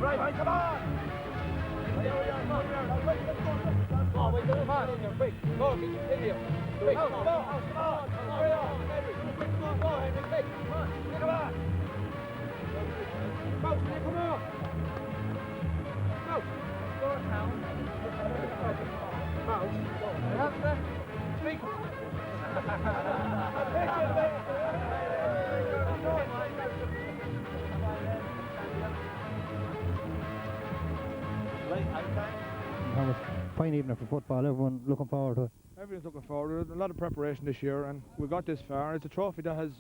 Right, come on! Oh, wait, come on, in there, quick. Go, get your in here. Quick, come on. Hurry on, Henry. Go, Henry, quick. Come on, come on. Mouse, will you come on? Mouse. Mouse. Speak. Thomas, fine evening for football. Everyone looking forward to it. Everyone's looking forward. A lot of preparation this year, and we got this far. It's a trophy that has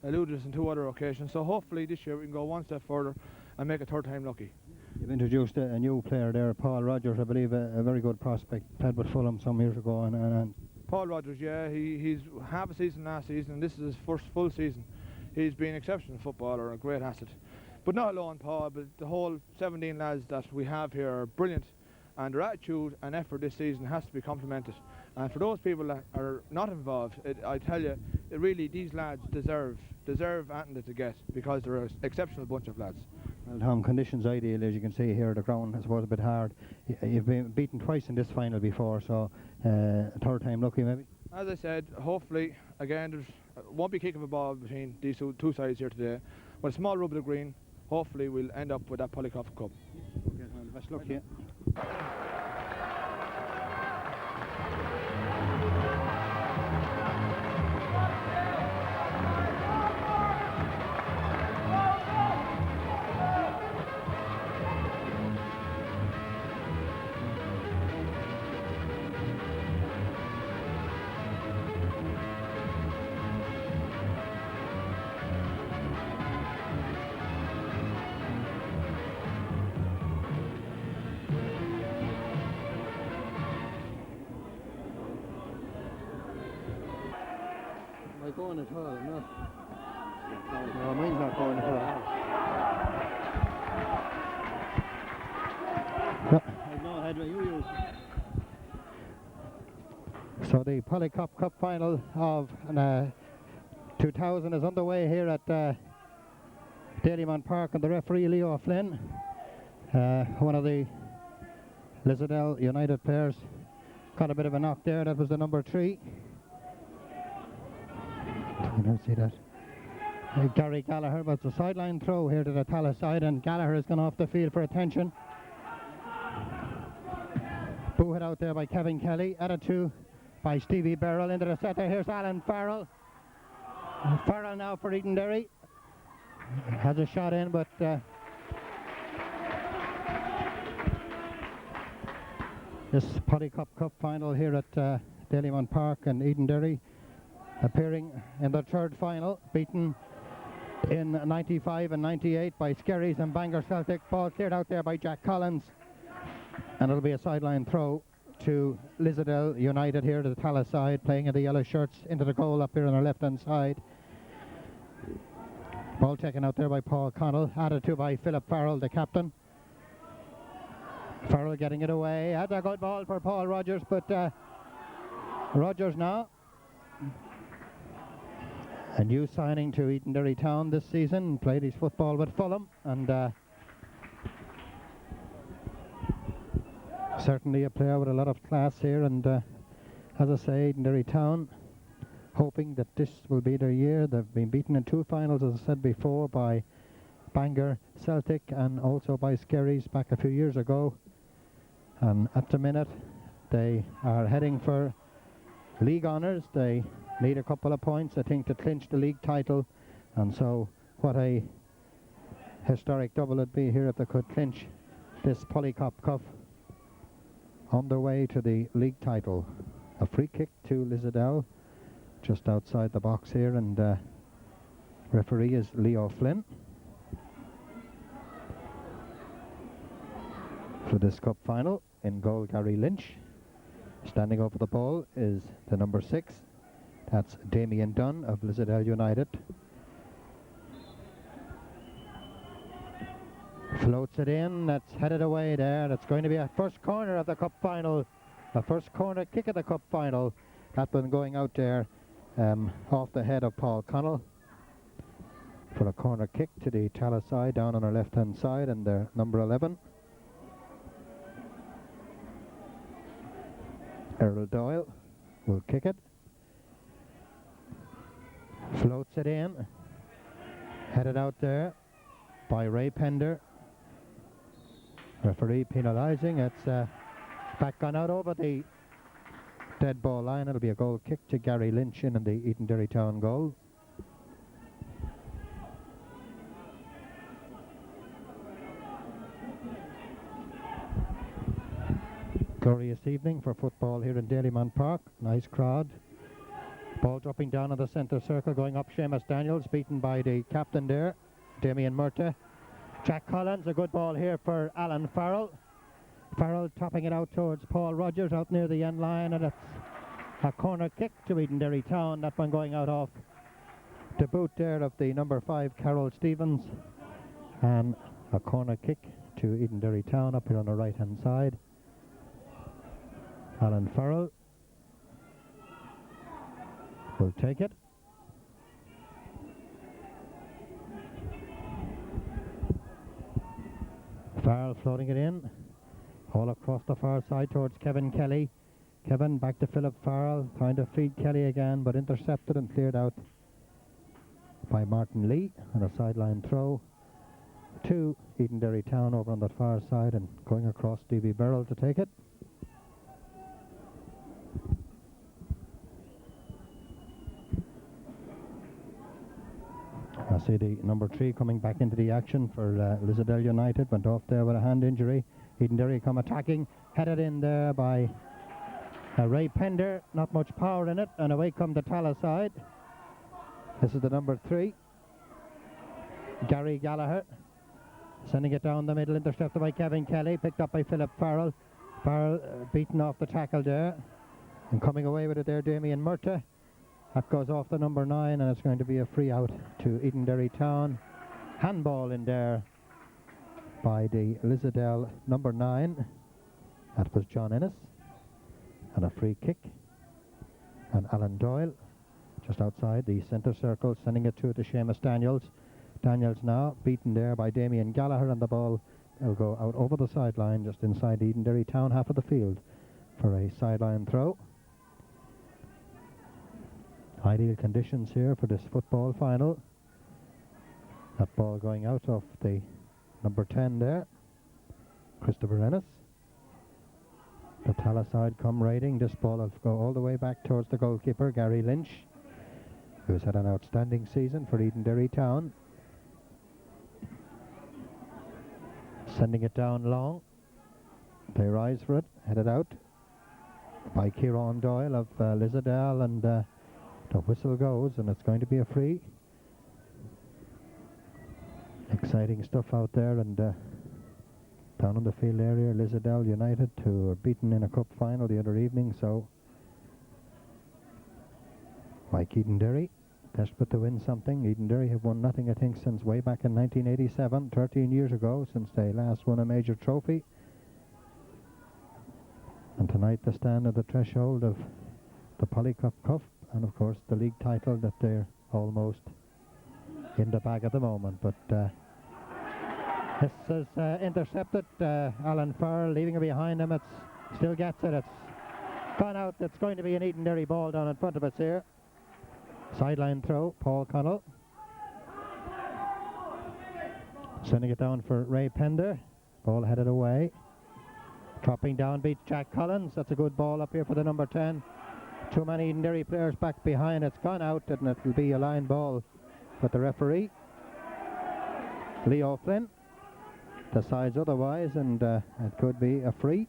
eluded us on 2 other occasions, so hopefully this year we can go one step further and make it third time lucky. You've introduced a new player there, Paul Rogers, I believe, a very good prospect. Played with Fulham some years ago. And Paul Rogers, yeah, he's half a season last season, and this is his first full season. He's been an exceptional footballer, a great asset. But not alone Paul, but the whole 17 lads that we have here are brilliant, and their attitude and effort this season has to be complimented. And for those people that are not involved, I tell you, these lads deserve anything to get, because they're an exceptional bunch of lads. Well, Tom, conditions ideal, as you can see here. The ground, I suppose, a bit hard. You've been beaten twice in this final before, so third time lucky maybe? As I said, hopefully, again, there won't be kick of a ball between these two sides here today, but a small rub of the green. Hopefully we'll end up with that Polikoff Cup. Okay, well, best luck to you. Going at all, I'm not. No, mine's not going at all. No. I know, how do you use? So the Polikoff Cup final of 2000 is underway here at Dalymount Park, and the referee Leo Flynn, one of the Lissadel United players, got a bit of a knock there. That was the number 3. You don't see that. Gary Gallagher, but it's a sideline throw here to the Tala side, and Gallagher has gone off the field for attention. Booted out there by Kevin Kelly. Added to by Stevie Berrell into the centre. Here's Alan Farrell. Farrell now for Edenderry. Has a shot in, but this Polikoff Cup final here at Dalymount Park and Edenderry, appearing in the third final, beaten in 95 and 98 by Skerries and Bangor Celtic. Ball cleared out there by Jack Collins, and it'll be a sideline throw to Lissadel United here to the Tala side, playing in the yellow shirts, into the goal up here on the left hand side. Ball taken out there by Paul Connell, added to by Philip Farrell, the captain. Farrell getting it away. That's a good ball for Paul Rogers, but Rogers now, a new signing to Edenderry Town this season, played his football with Fulham, and certainly a player with a lot of class here. And as I say, Edenderry Town hoping that this will be their year. They've been beaten in 2 finals, as I said before, by Bangor Celtic and also by Skerries back a few years ago. And at the minute they are heading for league honours. They need a couple of points, I think, to clinch the league title, and so what a historic double it'd be here if they could clinch this Polikoff Cup on their way to the league title. A free kick to Lissadel just outside the box here, and referee is Leo Flynn. For this cup final, in goal Gary Lynch. Standing over the ball is the number 6. That's Damien Dunn of Lissadel United. Floats it in, that's headed away there. That's going to be a first corner of the cup final. A first corner kick of the cup final. That one going out there off the head of Paul Connell. for a corner kick to the Tala side down on our left hand side, and their number 11. Errol Doyle will kick it. Floats it in. Headed out there by Ray Pender. Referee penalising. It's back gone out over the dead ball line. It'll be a goal kick to Gary Lynch in the Edenderry Town goal. Glorious evening for football here in Dalymount Park. Nice crowd. Ball dropping down on the centre circle, going up Seamus Daniels, beaten by the captain there, Damien Murta. Jack Collins, a good ball here for Alan Farrell. Farrell topping it out towards Paul Rogers out near the end line, and it's a corner kick to Edenderry Town. That one going out off the boot there of the number 5 Carol Stevens, and a corner kick to Edenderry Town up here on the right hand side. Alan Farrell will take it. Farrell floating it in all across the far side towards Kevin Kelly. Kevin back to Philip Farrell, trying to feed Kelly again, but intercepted and cleared out by Martin Lee on a sideline throw to Edenderry Town over on the far side, and going across D.B. Burrell to take it. I see the number 3 coming back into the action for Lissadel United. Went off there with a hand injury. Edenderry come attacking. Headed in there by Ray Pender. Not much power in it. And away come the Tala side. This is the number 3. Gary Gallagher. Sending it down the middle. Intercepted by Kevin Kelly. Picked up by Philip Farrell. Farrell beaten off the tackle there. And coming away with it there, Damien Murta. That goes off the number 9, and it's going to be a free out to Edenderry Town. Handball in there by the Lissadel number 9. That was John Ennis. And a free kick. And Alan Doyle just outside the centre circle, sending it to Seamus Daniels. Daniels now beaten there by Damien Gallagher, and the ball will go out over the sideline just inside the Edenderry Town half of the field for a sideline throw. Ideal conditions here for this football final. That ball going out of the number 10 there, Christopher Ennis. The Tala side come raiding. This ball will go all the way back towards the goalkeeper, Gary Lynch, who's had an outstanding season for Edenderry Town. Sending it down long. They rise for it, headed out by Kieran Doyle of Lissadel, and the whistle goes, and it's going to be a free. Exciting stuff out there, and down on the field area, Lissadel United, who were beaten in a cup final the other evening, so like Edenderry, desperate to win something. Edenderry have won nothing, I think, since way back in 1987, 13 years ago, since they last won a major trophy. And tonight they stand at the threshold of the Polikoff Cup, and of course the league title that they're almost in the bag at the moment. But this is intercepted. Alan Farrell leaving it behind him. It still gets it. It's gone out. It's going to be an Edenderry ball down in front of us here. Sideline throw, Paul Connell. Sending it down for Ray Pender. Ball headed away. Dropping down beats Jack Collins. That's a good ball up here for the number 10. Too many Edenderry players back behind. It's gone out, and it will be a line ball with the referee, Leo Flynn. Decides otherwise, and it could be a free.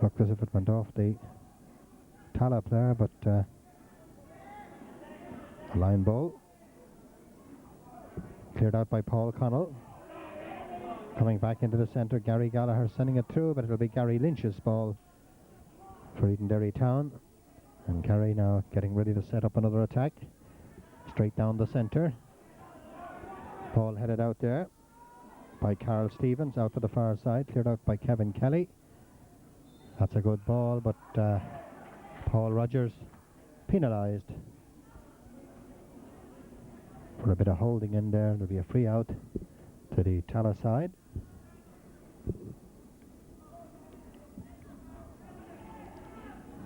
Looked as if it went off the Tala player, but a line ball. Cleared out by Paul Connell. Coming back into the centre, Gary Gallagher sending it through, but it'll be Gary Lynch's ball for Edenderry Town. And Gary now getting ready to set up another attack. Straight down the centre. Ball headed out there by Carl Stevens, out to the far side, cleared out by Kevin Kelly. That's a good ball, but Paul Rogers penalised. for a bit of holding in there. There'll be a free out to the Tala side.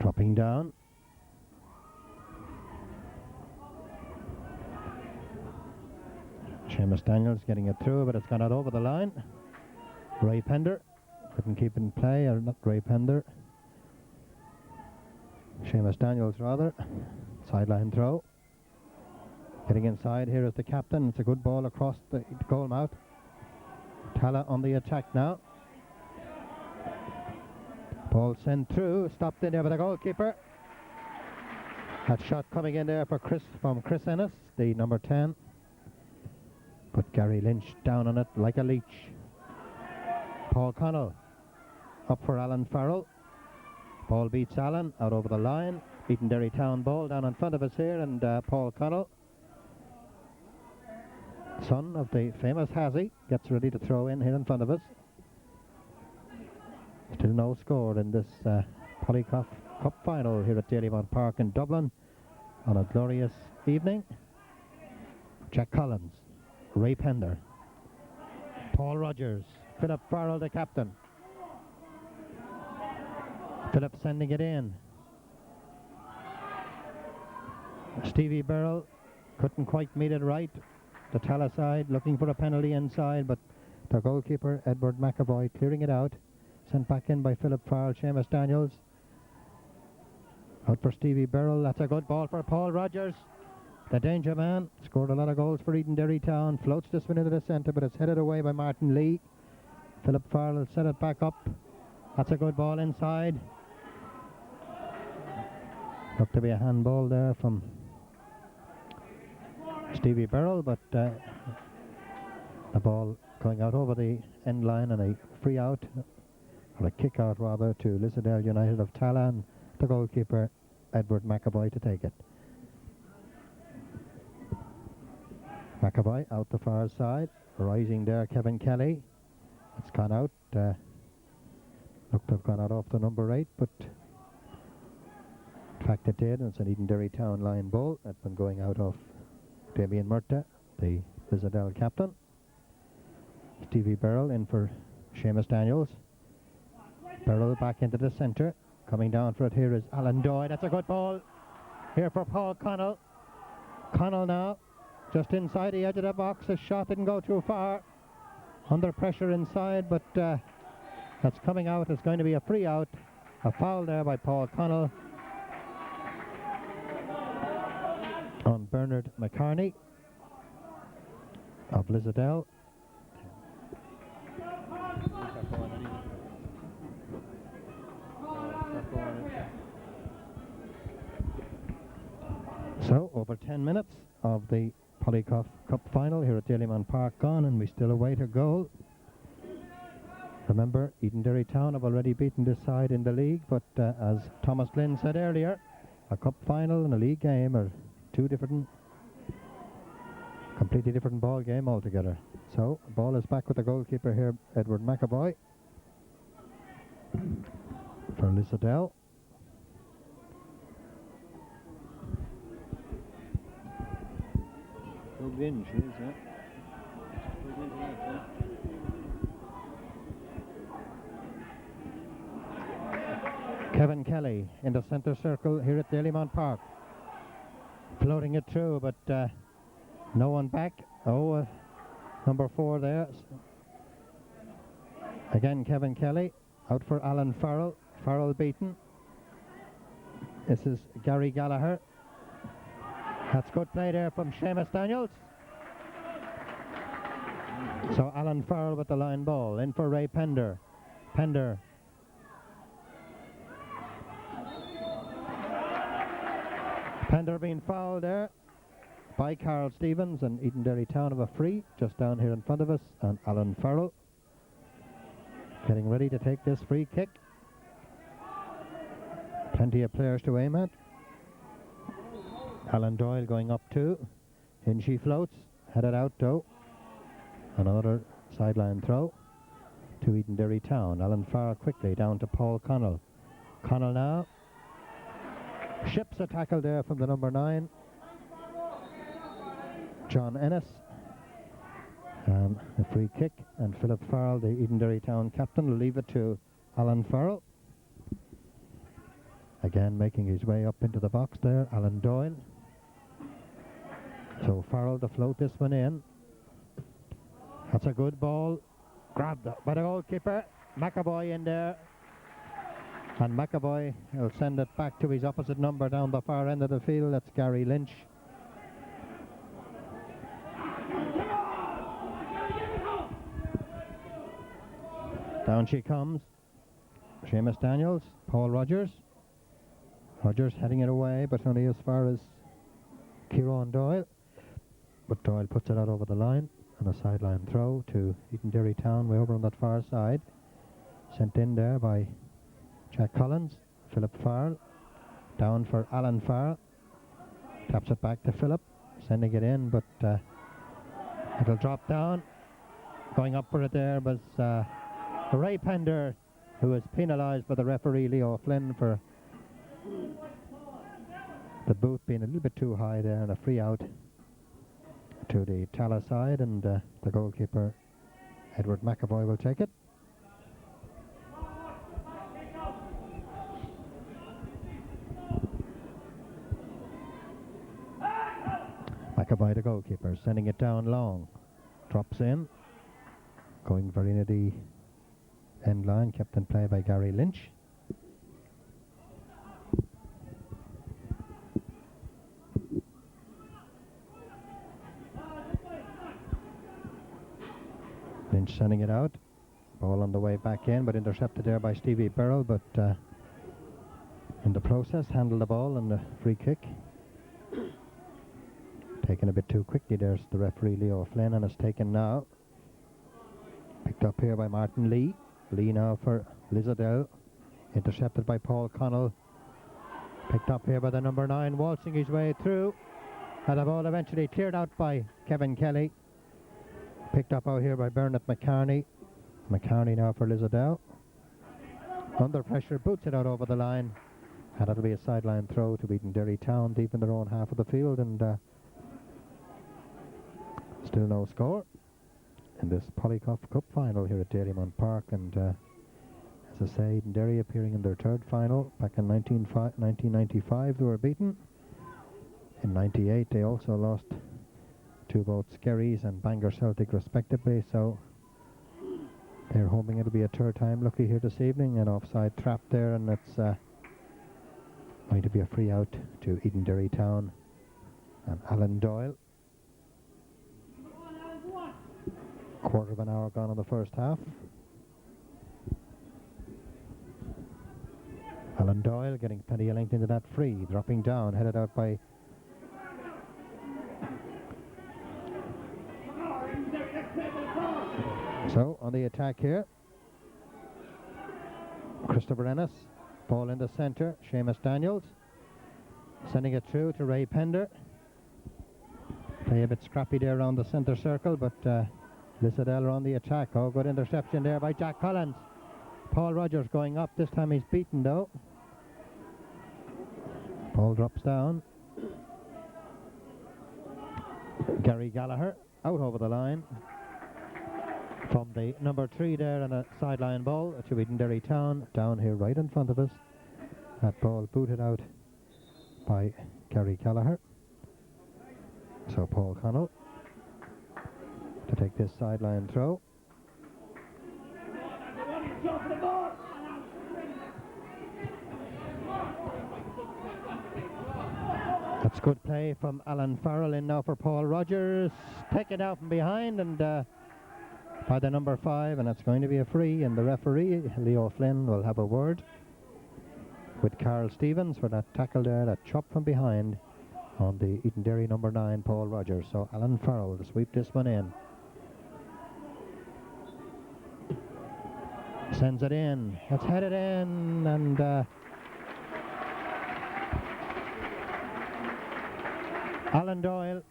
Dropping down. Seamus Daniels getting it through, but it's gone out over the line. Ray Pender couldn't keep in play, or not Ray Pender. Seamus Daniels rather. Sideline throw. Getting inside here is the captain. It's a good ball across the goal mouth. Tala on the attack now. Ball sent through, stopped in there by the goalkeeper. That shot coming in there for from Chris Ennis, the number 10. But Gary Lynch down on it like a leech. Paul Connell up for Alan Farrell. Ball beats Alan out over the line. Edenderry Town ball down in front of us here, and Paul Connell, son of the famous Hazzy, gets ready to throw in here in front of us. Still no score in this Polikoff Cup final here at Dalymount Park in Dublin on a glorious evening. Jack Collins, Ray Pender, Paul Rogers, Philip Farrell the captain. Philip sending it in. Stevie Burrell couldn't quite meet it right. The Tala side looking for a penalty inside, but the goalkeeper Edward McAvoy clearing it out. Sent back in by Philip Farrell. Seamus Daniels out for Stevie Burrell. That's a good ball for Paul Rogers, the danger man. Scored a lot of goals for Edenderry Town. Floats this one into the centre, but it's headed away by Martin Lee. Philip Farrell set it back up. That's a good ball inside. Looked to be a handball there from Stevie Burrell, but the ball going out over the end line and a free out, or a kick out rather, to Lissadel United of Tala, and the goalkeeper Edward McAvoy to take it. McAvoy out the far side, rising there Kevin Kelly. It's gone out, looked to have gone out off the number 8, but in fact it did, and it's an Edenderry Town line ball. That's been going out of Damien Murta, the Lissadel captain. Stevie Burrell in for Seamus Daniels. Burrell back into the centre. Coming down for it here is Alan Doyle. That's a good ball here for Paul Connell. Connell now just inside the edge of the box. His shot didn't go too far. Under pressure inside, but that's coming out. It's going to be a free out. A foul there by Paul Connell on Bernard McCarney of Lissadel. So, over 10 minutes of the Polikoff Cup final here at Dalymount Park gone, and we still await a goal. Remember, Edenderry Town have already beaten this side in the league, but as Thomas Glynn said earlier, a cup final and a league game are completely different ball game altogether. So, ball is back with the goalkeeper here, Edward McAvoy, for Lissadel. Kevin Kelly in the centre circle here at Dalymount Park. Floating it through, but no one back. Number 4 there. Again, Kevin Kelly out for Alan Farrell. Farrell beaten. This is Gary Gallagher. That's good play there from Seamus Daniels. So Alan Farrell with the line ball. In for Ray Pender. Pender. Pender being fouled there by Carl Stevens, and Edenderry Town have a free just down here in front of us, and Alan Farrell getting ready to take this free kick. Plenty of players to aim at. Alan Doyle going up too. In she floats, headed out though. Another sideline throw to Edenderry Town. Alan Farrell quickly down to Paul Connell. Connell now ships a tackle there from the number 9. John Ennis. A free kick, and Philip Farrell, the Edenderry Town captain, will leave it to Alan Farrell. Again making his way up into the box there, Alan Doyle. So Farrell to float this one in. That's a good ball. Grabbed by the goalkeeper. McAvoy in there. And McAvoy will send it back to his opposite number down the far end of the field. That's Gary Lynch. Down she comes. Seamus Daniels, Paul Rogers. Rogers heading it away, but only as far as Kieran Doyle. But Doyle puts it out over the line, and a sideline throw to Edenderry Town way over on that far side. Sent in there by Jack Collins. Philip Farrell. Down for Alan Farrell. Taps it back to Philip, sending it in, but it'll drop down. Going up for it there was Ray Pender, who was penalised by the referee Leo Flynn for the boot being a little bit too high there, and a free out to the Tala side, and the goalkeeper Edward McAvoy will take it. McAvoy, the goalkeeper, sending it down long. Drops in. Going very near the end line, kept in play by Gary Lynch. Lynch sending it out. Ball on the way back in, but intercepted there by Stevie Burrell, but in the process handled the ball and the free kick. Taken a bit too quickly, there's the referee Leo Flynn, and it's taken now. Picked up here by Martin Lee. Lee now for Lissadel. Intercepted by Paul Connell. Picked up here by the number 9, waltzing his way through. And the ball eventually cleared out by Kevin Kelly. Picked up out here by Bernard McCarney. McCarney now for Lissadel. Under pressure, boots it out over the line. And that'll be a sideline throw to Edenderry Town, deep in their own half of the field. And still no score in this Polikoff Cup final here at Dairymount Park. And as I say, Edenderry appearing in their third final. Back in 1995 they were beaten. In 98 they also lost to both Skerries and Bangor Celtic respectively, so they're hoping it'll be a third time lucky here this evening. An offside trap there, and it's going to be a free out to Edenderry Town and Alan Doyle. Quarter of an hour gone on the first half. Alan Doyle getting plenty of length into that free, dropping down, headed out by so on the attack here, Christopher Ennis. Ball in the centre, Seamus Daniels sending it through to Ray Pender. Play a bit scrappy there around the centre circle, but Lissadel on the attack. Oh, good interception there by Jack Collins. Paul Rogers going up, this time he's beaten though. Ball drops down. Gary Gallagher out over the line from the number 3 there, and a sideline ball to Edenderry Town, down here right in front of us. That ball booted out by Gary Gallagher. So Paul Connell to take this sideline throw. That's good play from Alan Farrell, in now for Paul Rogers. Taken out from behind and by the number 5, and it's going to be a free, and the referee Leo Flynn will have a word with Carl Stevens for that tackle there, that chop from behind on the Edenderry number 9 Paul Rogers. So Alan Farrell to sweep this one in. Sends it in. It's headed in, and Alan Doyle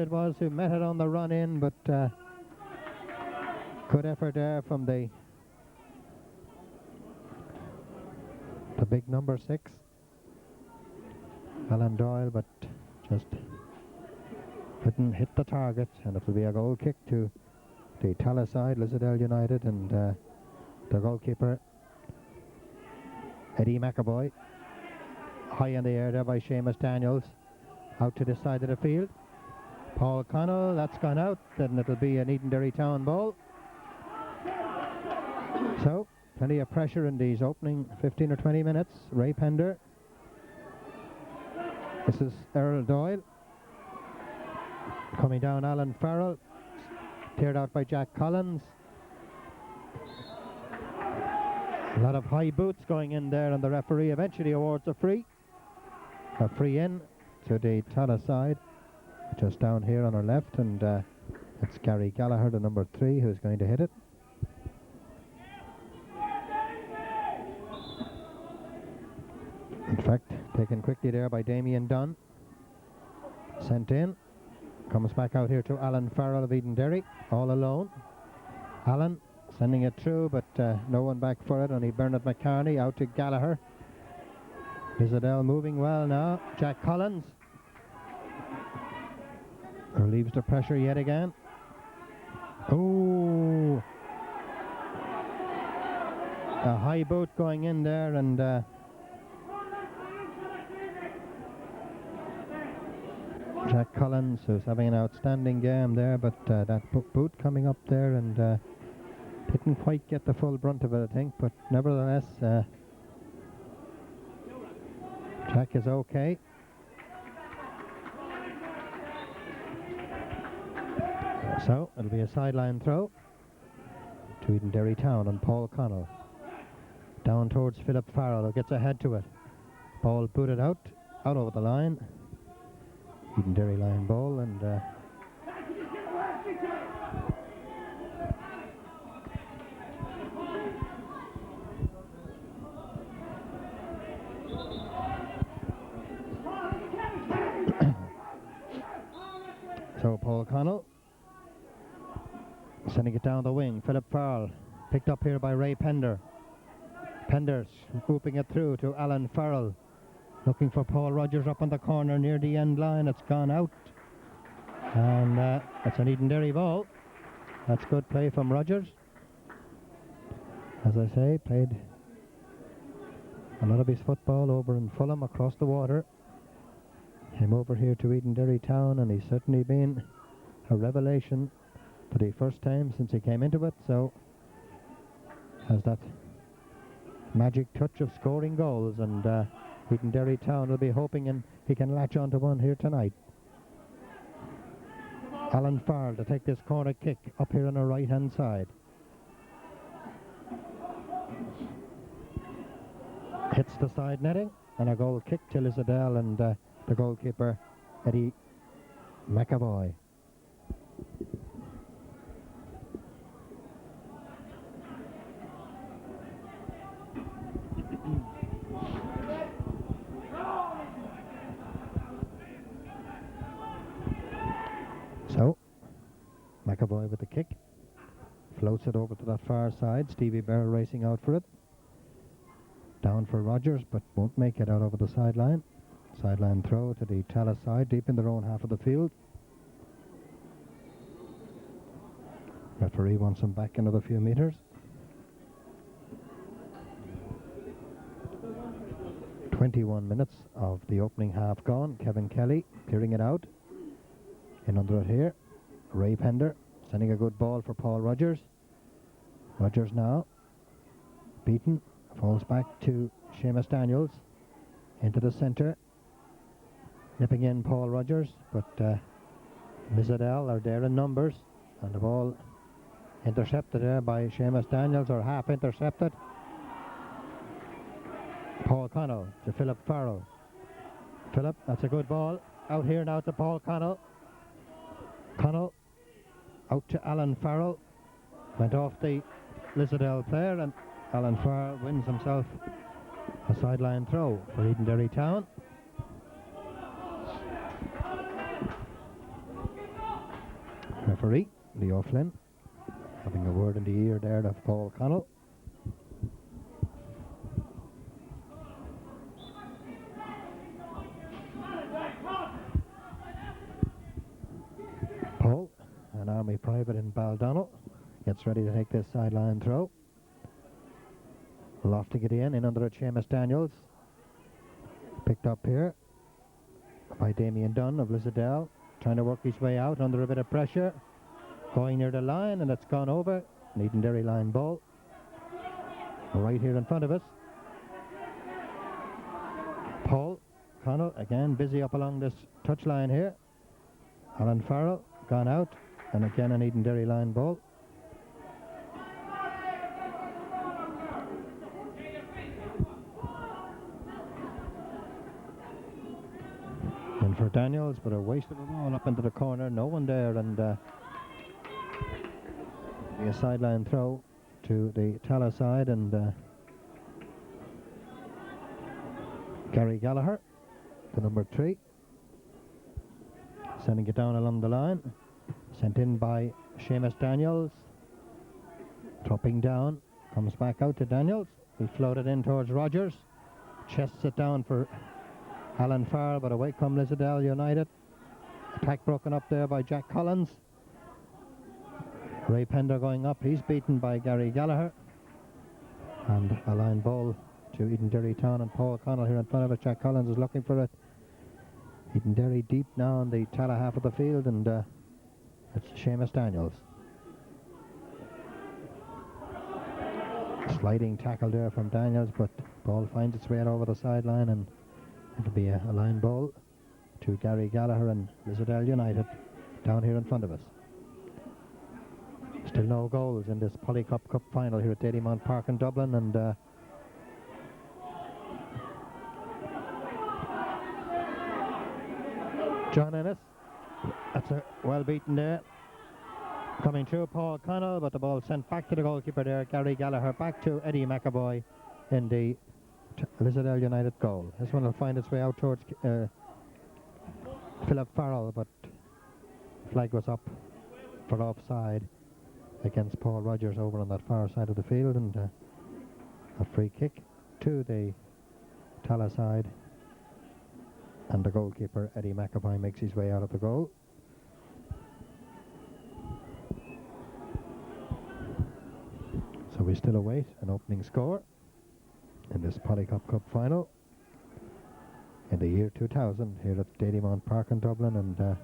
it was who met it on the run in, but good effort there from the big number 6, Alan Doyle, but just Couldn't hit the target, and it will be a goal kick to the Tallaght side, Lissadel United, and the goalkeeper Eddie McAvoy. High in the air there by Seamus Daniels. Out to the side of the field. Paul Connell, that's gone out, and it'll be an Edenderry Town ball. So, plenty of pressure in these opening 15 or 20 minutes. Ray Pender. This is Earl Doyle. Coming down, Alan Farrell. Cleared out by Jack Collins. A lot of high boots going in there, and the referee eventually awards a free. A free in to the Tallaght side. Just down here on our left, and it's Gary Gallagher, the number 3, who's going to hit it. In fact, taken quickly there by Damien Dunn. Sent in. Comes back out here to Alan Farrell of Edenderry, all alone. Alan sending it through, but no one back for it. Only Bernard McCartney out to Gallagher. Lissadel moving well now. Jack Collins relieves the pressure yet again. Oh, a high boot going in there, and Jack Collins, who's having an outstanding game there, but that boot coming up there, and didn't quite get the full brunt of it, I think, but nevertheless Jack is okay. So it'll be a sideline throw to Edenderry Town, and Paul Connell down towards Philip Farrell, who gets ahead to it. Ball booted out over the line. Edenderry line ball, and so Paul Connell sending it down the wing. Philip Farrell picked up here by Ray Pender. Pender's swooping it through to Alan Farrell, looking for Paul Rogers up on the corner near the end line. It's gone out, and it's an Edenderry ball. That's good play from Rogers. As I say, played a lot of his football over in Fulham across the water. Came over here to Edenderry Town, and he's certainly been a revelation for the first time since he came into it. So has that magic touch of scoring goals, and Edenderry Town will be hoping and he can latch onto one here tonight. Alan Farrell to take this corner kick up here on our right hand side. Hits the side netting, and a goal kick to Lissadel, and the goalkeeper Eddie McAvoy. So, McAvoy with the kick, floats it over to that far side. Stevie Bell racing out for it. Down for Rogers, but won't make it out over the sideline. Sideline throw to the Tallaght side, deep in their own half of the field. Referee wants him back another few metres. 21 minutes of the opening half gone. Kevin Kelly clearing it out. In under it here, Ray Pender sending a good ball for Paul Rogers. Rogers now beaten, falls back to Seamus Daniels into the centre, nipping in Paul Rogers, but Lissadel are there in numbers, and the ball intercepted there by Seamus Daniels, or half intercepted. Paul Connell to Philip Farrell. Philip, that's a good ball. Out here now to Paul Connell. Connell out to Alan Farrell. Went off the Lissadel player, and Alan Farrell wins himself a sideline throw for Edenderry Town. Referee Leo Flynn having a word in the ear there of Paul Connell. Private in Baldonnel gets ready to take this sideline throw. Lofting it in under it, Seamus Daniels. Picked up here by Damien Dunn of Lissadel, trying to work his way out under a bit of pressure. Going near the line, and it's gone over. An Edenderry line ball. Right here in front of us. Paul Connell again busy up along this touchline here. Alan Farrell gone out, and again an Edenderry line ball. And for Daniels, but a waste of a ball up into the corner, no one there, and a sideline throw to the Tala side, and Gary Gallagher, the number 3, sending it down along the line, sent in by Seamus Daniels, dropping down, comes back out to Daniels. He floated in towards Rogers, chests it down for Alan Farr, but away come Lissadel United. Attack broken up there by Jack Collins. Ray Pender going up, he's beaten by Gary Gallagher. And a line ball to Edenderry Town, and Paul Connell here in front of it. Jack Collins is looking for it. Edenderry deep now in the Tala half of the field, and it's Seamus Daniels. Sliding tackle there from Daniels, but ball finds its way over the sideline, and it'll be a line ball to Gary Gallagher and Lissadel United down here in front of us. Still no goals in this Polikoff Cup final here at Dalymount Park in Dublin, and John Ennis, that's a well beaten there. Coming through Paul Connell, but the ball sent back to the goalkeeper there, Gary Gallagher, back to Eddie McAvoy in the Lissadel United goal. This one will find its way out towards Philip Farrell, but flag was up for offside against Paul Rogers over on that far side of the field, and a free kick to the Tala side, and the goalkeeper Eddie McAvoy makes his way out of the goal. So we still await an opening score in this Polikoff Cup final in the year 2000 here at Dalymount Park in Dublin, and the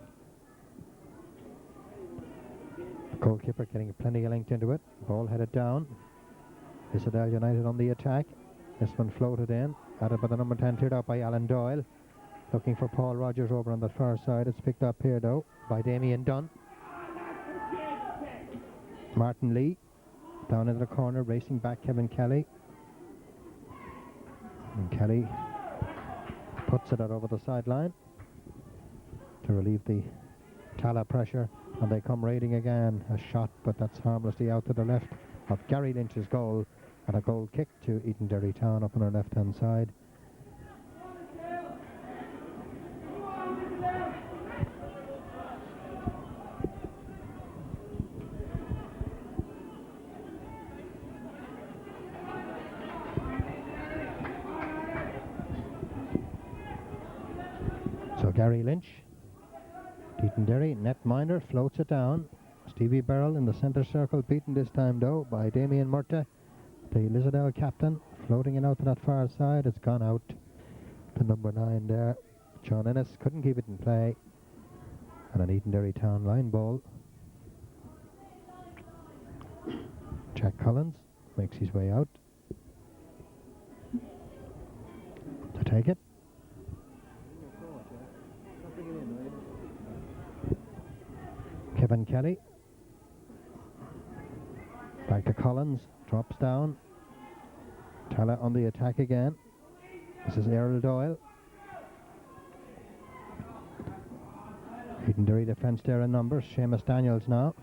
goalkeeper getting plenty of length into it. Ball headed down. Lissadel United on the attack. This one floated in, added by the number 10, cleared out by Alan Doyle. Looking for Paul Rogers over on the far side. It's picked up here though by Damien Dunn. Martin Lee down in the corner, racing back Kevin Kelly. And Kelly puts it out over the sideline to relieve the Tala pressure, and they come raiding again. A shot, but that's harmlessly out to the left of Gary Lynch's goal, and a goal kick to Edenderry Town up on our left hand side. So Gary Lynch, Edenderry, netminder, floats it down. Stevie Burrell in the centre circle, beaten this time though by Damien Murta, the Lissadel captain, floating it out to that far side. It's gone out to number 9 there. John Ennis couldn't keep it in play, and an Edenderry Town line ball. Jack Collins makes his way out to take it. Kevin Kelly, back to Collins, drops down. Tala on the attack again. This is Errol Doyle. Edenderry defence there in numbers. Seamus Daniels now.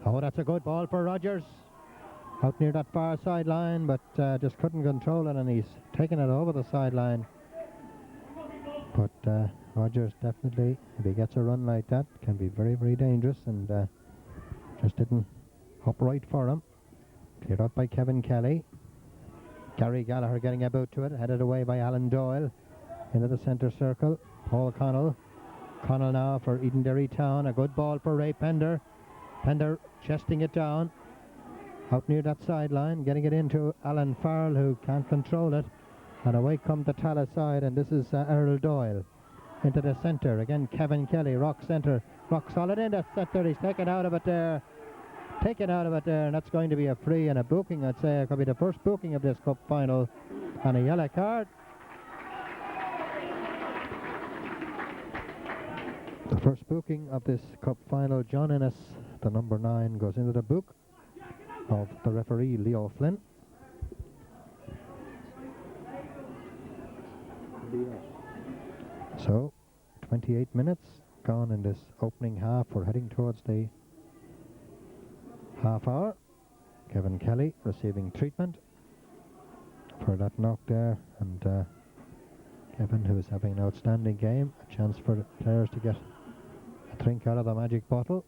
Oh, that's a good ball for Rogers. Out near that far sideline, but just couldn't control it, and he's taken it over the sideline. But Rogers definitely, if he gets a run like that, can be very, very dangerous, and just didn't hop right for him. Cleared out by Kevin Kelly. Gary Gallagher getting about to it, headed away by Alan Doyle into the centre circle. Paul Connell. Connell now for Edenderry Town. A good ball for Ray Pender. Pender chesting it down. Out near that sideline, getting it into Alan Farrell, who can't control it. And away come the Tala side, and this is Errol Doyle. Into the centre, again Kevin Kelly, rock centre. Rock solid in that centre, he's taken out of it there. Taken out of it there, and that's going to be a free and a booking, I'd say. It could be the first booking of this cup final. And a yellow card. The first booking of this cup final. John Ennis, the number 9, goes into the book of the referee Leo Flynn. So 28 minutes gone in this opening half. We're heading towards the half hour. Kevin Kelly receiving treatment for that knock there, and Kevin, who is having an outstanding game, a chance for the players to get a drink out of the magic bottle.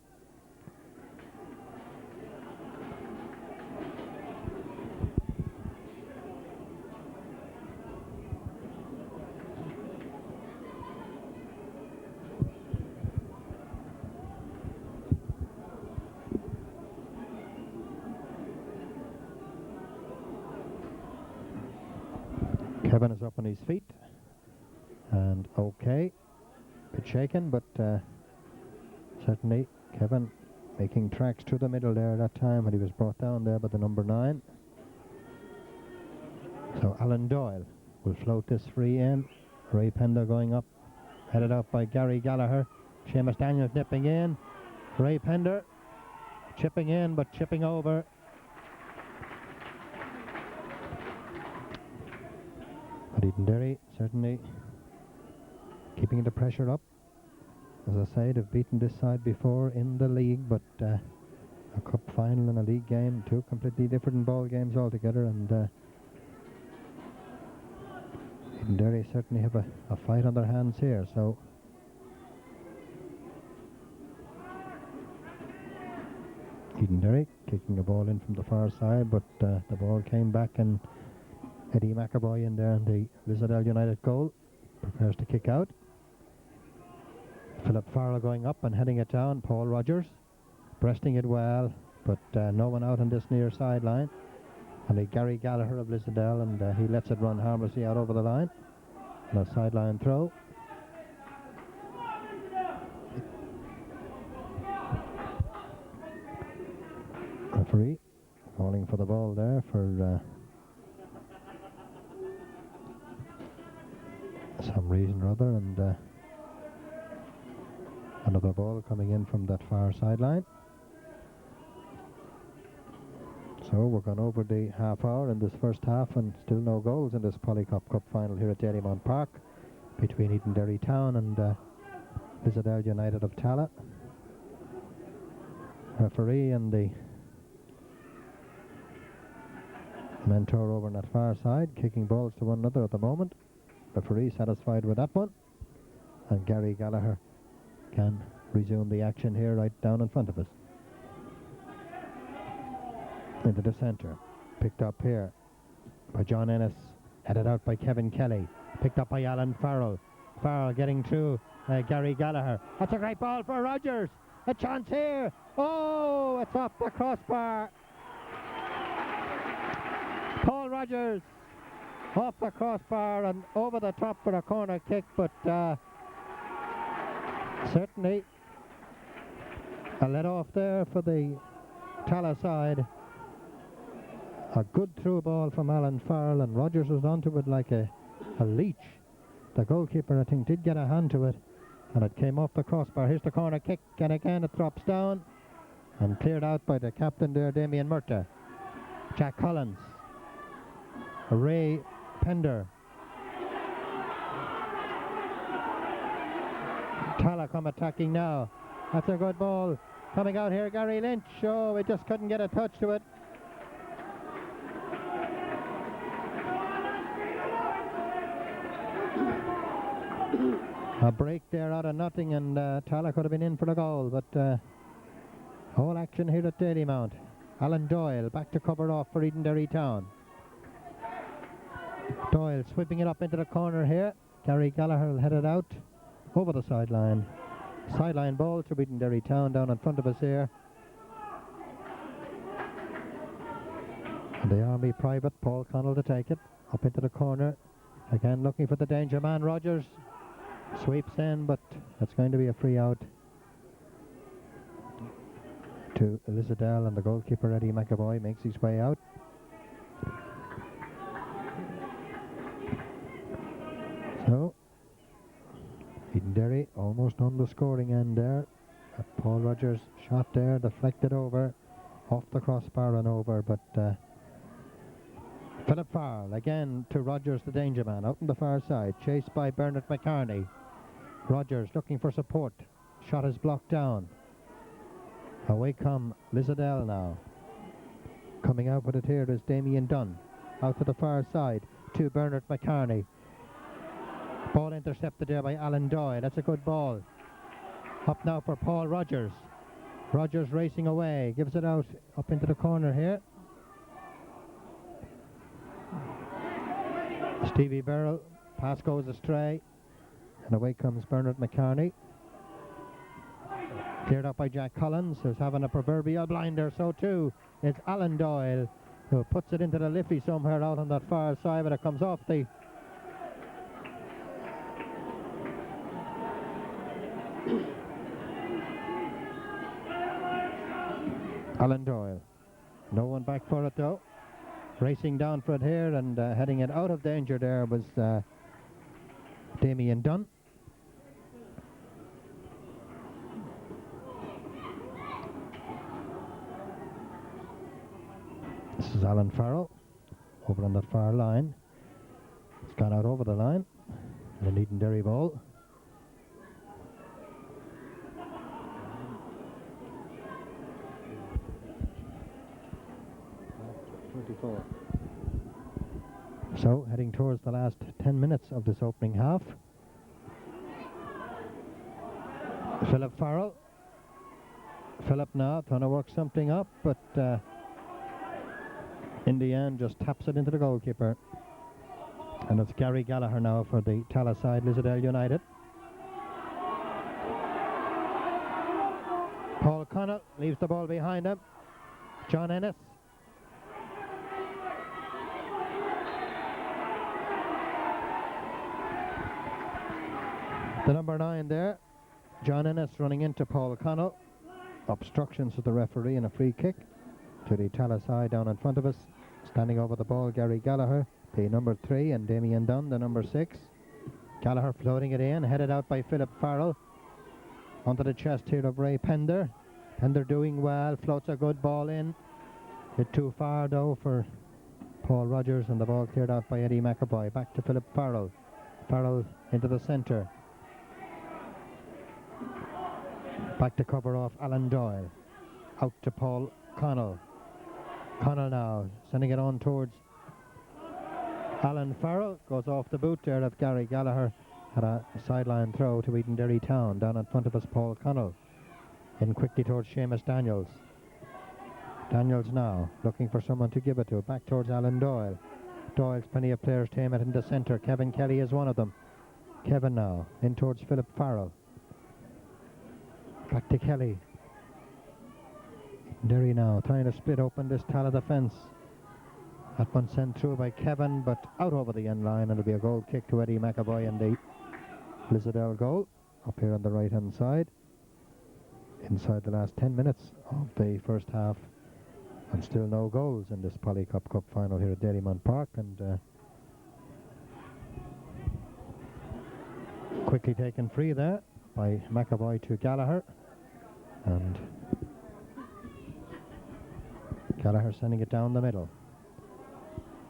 Kevin is up on his feet and okay, bit shaken, but certainly Kevin making tracks to the middle there that time when he was brought down there by the number 9. So Alan Doyle will float this free in. Ray Pender going up, headed out by Gary Gallagher. Seamus Daniels nipping in. Ray Pender chipping in, but chipping over. But Edenderry certainly keeping the pressure up. As I say, they've beaten this side before in the league, but a cup final and a league game, two completely different ball games altogether, and Edenderry certainly have a fight on their hands here. So Edenderry kicking the ball in from the far side, but the ball came back, and Eddie McAvoy in there, and the Lissadel United goal prepares to kick out. Philip Farrell going up and heading it down. Paul Rogers breasting it well, but no one out on this near sideline. And Gary Gallagher of Lissadel, and he lets it run harmlessly out over the line. And a sideline throw. Referee calling for the ball there for some reason or other, and another ball coming in from that far sideline. So we're gone over the half hour in this first half, and still no goals in this Polikoff Cup final here at Dalymount Park between Edenderry Town and Lissadel United of Tala. Referee and the mentor over on that far side kicking balls to one another at the moment. Referee satisfied with that one, and Gary Gallagher can resume the action here right down in front of us. Into the centre, picked up here by John Ennis, headed out by Kevin Kelly, picked up by Alan Farrell. Farrell getting through Gary Gallagher. That's a great ball for Rogers. A chance here. Oh, it's off the crossbar. Paul Rogers off the crossbar and over the top for a corner kick, but certainly a let off there for the Tala side. A good through ball from Alan Farrell, and Rogers was onto it like a leech. The goalkeeper, I think, did get a hand to it, and it came off the crossbar. Here's the corner kick, and again it drops down and cleared out by the captain there, Damien Murta. Jack Collins, Ray Pender. Tala come attacking now. That's a good ball. Coming out here, Gary Lynch. Oh, we just couldn't get a touch to it. A break there out of nothing, and Tala could have been in for the goal, but whole action here at Dalymount. Alan Doyle back to cover off for Edenderry Town. Doyle sweeping it up into the corner here. Gary Gallagher will head it out over the sideline. Sideline ball to Edenderry Town down in front of us here. The Army private, Paul Connell, to take it. Up into the corner. Again looking for the danger man. Rogers sweeps in, but it's going to be a free out to Lissadel, and the goalkeeper Eddie McAvoy makes his way out. So Edenderry almost on the scoring end there. Paul Rogers shot there, deflected over, off the crossbar and over, but Philip Farrell again to Rogers, the danger man, out on the far side, chased by Bernard McCartney. Rogers looking for support, shot is blocked down. Away come Lissadel now. Coming out with it here is Damien Dunn, out to the far side to Bernard McCartney. Ball intercepted there by Alan Doyle. That's a good ball. Up now for Paul Rogers. Rogers racing away, gives it out up into the corner here. Stevie Burrell, pass goes astray, and away comes Bernard McCartney. Cleared up by Jack Collins, who's having a proverbial blinder. So too it's Alan Doyle, who puts it into the Liffey somewhere out on that far side, but it comes off the Alan Doyle. No one back for it though. Racing down for it here and heading it out of danger there was Damien Dunn. This is Alan Farrell over on that far line. It's gone out over the line. An Edenderry ball. So heading towards the last 10 minutes of this opening half. Philip Farrell. Philip now trying to work something up, but in the end just taps it into the goalkeeper. And it's Gary Gallagher now for the Tallaght side, Lissadel United. Paul Connell leaves the ball behind him. John Ennis. The number 9 there, John Ennis running into Paul Connell. Obstructions to the referee and a free kick to the Tallaght side down in front of us. Standing over the ball, Gary Gallagher, the number 3, and Damien Dunn, the number 6. Gallagher floating it in, headed out by Philip Farrell. Onto the chest here of Ray Pender. Pender doing well, floats a good ball in. Bit too far though for Paul Rogers, and the ball cleared out by Eddie McAvoy. Back to Philip Farrell. Farrell into the centre. Back to cover off Alan Doyle. Out to Paul Connell. Connell now sending it on towards Alan Farrell. Goes off the boot there of Gary Gallagher. Had a sideline throw to Edenderry Town. Down in front of us, Paul Connell. In quickly towards Seamus Daniels. Daniels now looking for someone to give it to. Back towards Alan Doyle. Doyle's plenty of players to aim it in the centre. Kevin Kelly is one of them. Kevin now in towards Philip Farrell. Back to Kelly. Derry now trying to split open this Tallaght defence. That one sent through by Kevin, but out over the end line, and it'll be a goal kick to Eddie McAvoy and the Lissadel goal up here on the right hand side. Inside the last 10 minutes of the first half, and still no goals in this Polikoff Cup final here at Dalymount Park. And quickly taken free there by McAvoy to Gallagher, and Gallagher sending it down the middle.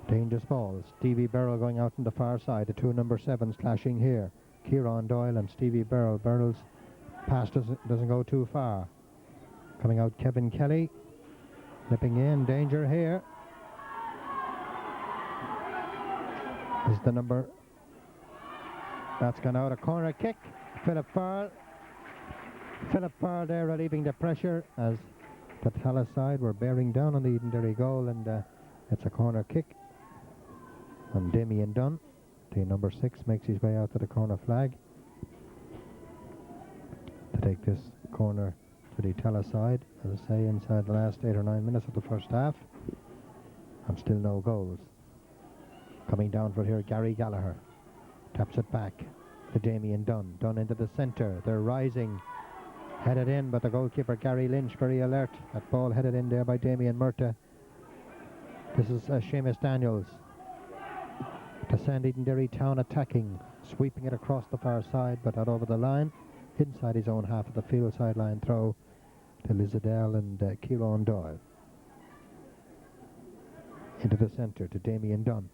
Dangerous ball. Stevie Burrell going out on the far side. The two number 7s clashing here. Kieran Doyle and Stevie Burrell. Burrell's pass doesn't go too far. Coming out Kevin Kelly. Nipping in. Danger here. Is the number. That's gone out. A corner kick. Philip Farrell. Philip Farrell there relieving the pressure as the Tallaght side were bearing down on the Edenderry goal, and it's a corner kick. And Damien Dunn, the number 6, makes his way out to the corner flag to take this corner to the Tallaght side, as I say, inside the last 8 or 9 minutes of the first half. And still no goals. Coming down for here, Gary Gallagher. Taps it back to Damien Dunn. Dunn into the centre. They're rising. Headed in, but the goalkeeper, Gary Lynch, very alert. That ball headed in there by Damien Murta. This is Seamus Daniels. To send Edenderry Town attacking. Sweeping it across the far side, but not over the line. Inside his own half of the field, sideline throw to Lissadel and Kieran Doyle. Into the centre to Damien Dunn.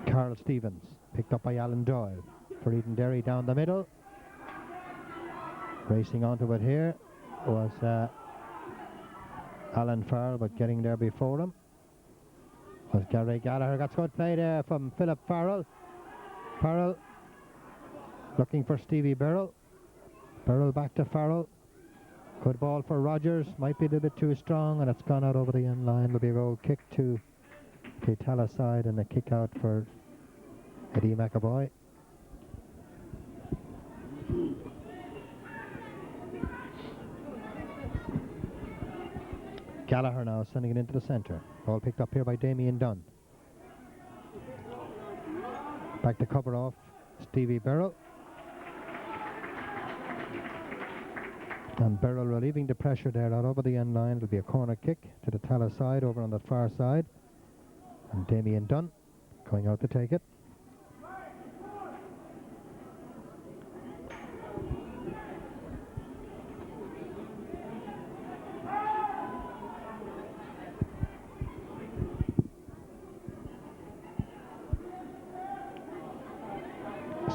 Carl Stevens, picked up by Alan Doyle for Edenderry down the middle. Racing onto it here was Alan Farrell, but getting there before him was Gary Gallagher. That's good play there from Philip Farrell. Farrell looking for Stevie Burrell. Burrell back to Farrell. Good ball for Rogers. Might be a little bit too strong, and it's gone out over the end line. It'll be a goal kick to the Tala side and a kick out for Eddie McAvoy. Gallagher now sending it into the centre. Ball picked up here by Damien Dunn. Back to cover off Stevie Burrell. And Burrell relieving the pressure there out over the end line. It'll be a corner kick to the Tala side over on the far side. And Damien Dunn going out to take it.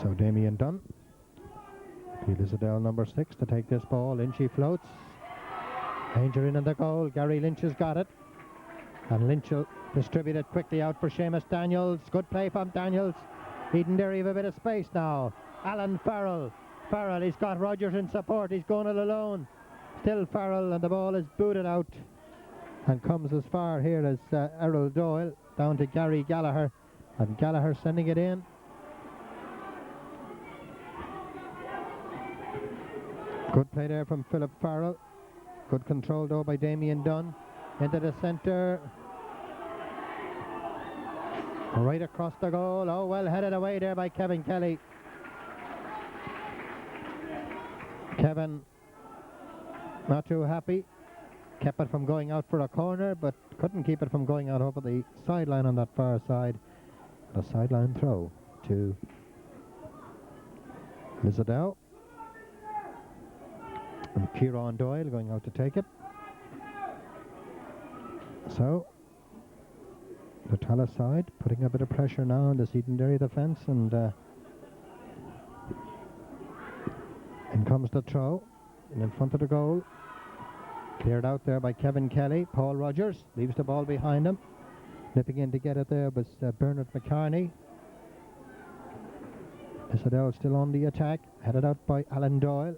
So Damien Dunn, Lissadel number 6 to take this ball. Lynchy floats. Danger in the goal. Gary Lynch has got it. And Lynch will distribute it quickly out for Seamus Daniels. Good play from Daniels. Edenderry have a bit of space now. Alan Farrell. Farrell, he's got Rogers in support. He's going it alone. Still Farrell, and the ball is booted out. And comes as far here as Errol Doyle. Down to Gary Gallagher. And Gallagher sending it in. Good play there from Philip Farrell. Good control though by Damien Dunn. Into the centre. Right across the goal. Oh, well headed away there by Kevin Kelly. Kevin not too happy. Kept it from going out for a corner, but couldn't keep it from going out over the sideline on that far side. A sideline throw to Lissadel. And Kieran Doyle going out to take it. So the Tala side putting a bit of pressure now on the Edenderry defence, and in comes the throw in front of the goal. Cleared out there by Kevin Kelly. Paul Rogers leaves the ball behind him. Nipping in to get it there was Bernard McCarney. Lissadel still on the attack, headed out by Alan Doyle.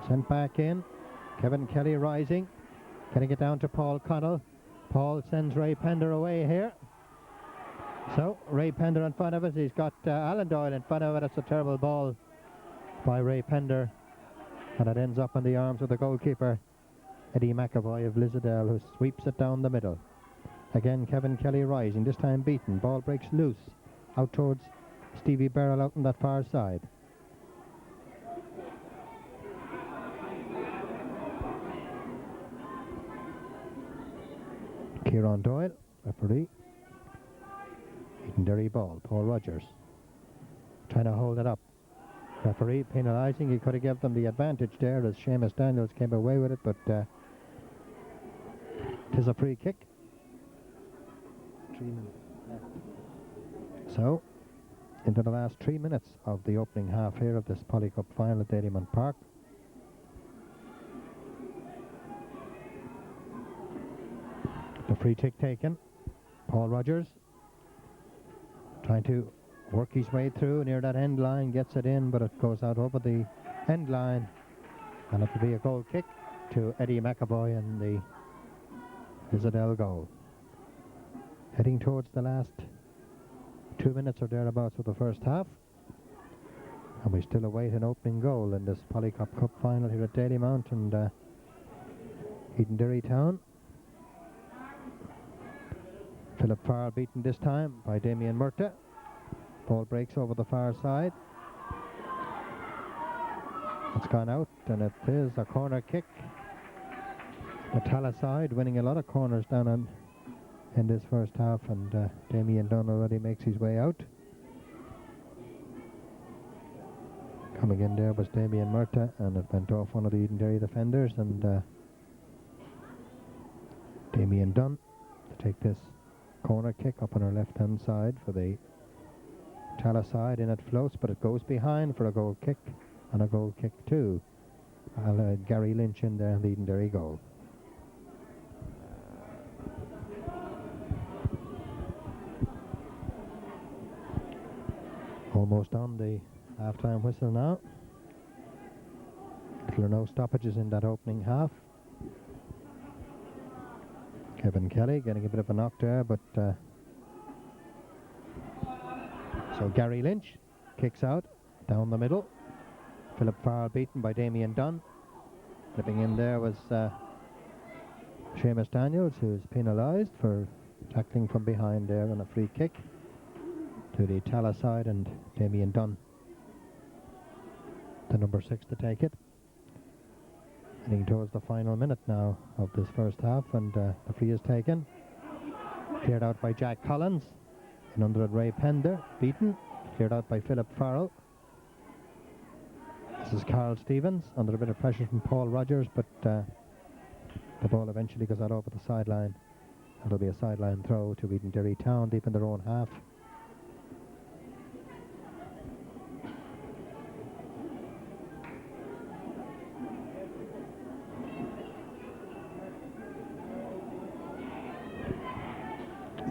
Sent back in. Kevin Kelly rising. Getting it down to Paul Connell. Paul sends Ray Pender away here. So Ray Pender in front of it. He's got Alan Doyle in front of it. It's a terrible ball by Ray Pender. And it ends up in the arms of the goalkeeper, Eddie McAvoy of Lissadel, who sweeps it down the middle. Again, Kevin Kelly rising. This time beaten. Ball breaks loose. Out towards Stevie Burrell out on that far side. Kieran Doyle, referee. Edenderry ball. Paul Rogers trying to hold it up. Referee penalising. He could have given them the advantage there as Seamus Daniels came away with it, but it is a free kick. 3 minutes left. So, into the last 3 minutes of the opening half here of this Polikoff final at Dalymount Park. The free kick taken. Paul Rogers trying to work his way through near that end line, gets it in, but it goes out over the end line, and it will be a goal kick to Eddie McAvoy and the Lissadel goal. Heading towards the last 2 minutes or thereabouts of the first half, and we still await an opening goal in this Polikoff Cup final here at Dalymount, and Edenderry Town. Philip Farr beaten this time by Damien Murta. Ball breaks over the far side. It's gone out, and it is a corner kick. The Tala side winning a lot of corners down in this first half, and Damien Dunn already makes his way out. Coming in there was Damien Murta, and it went off one of the Edenderry defenders, and Damien Dunn to take this corner kick up on our left hand side for the Tala side. In it floats, but it goes behind for a goal kick, and a goal kick too. Gary Lynch in there, the Edenderry goal. Almost on the half-time whistle now. There are no stoppages in that opening half. Kevin Kelly getting a bit of a knock there, but so Gary Lynch kicks out down the middle. Philip Farr beaten by Damien Dunn. Slipping in there was Seamus Daniels, who's penalised for tackling from behind there on a free kick to the Tala side, and Damien Dunn, the number 6, to take it. Heading towards the final minute now of this first half, and the free is taken. Cleared out by Jack Collins. In under it, Ray Pender, beaten. Cleared out by Philip Farrell. This is Carl Stevens, under a bit of pressure from Paul Rogers, but the ball eventually goes out over the sideline. It'll be a sideline throw to Edenderry Town, deep in their own half.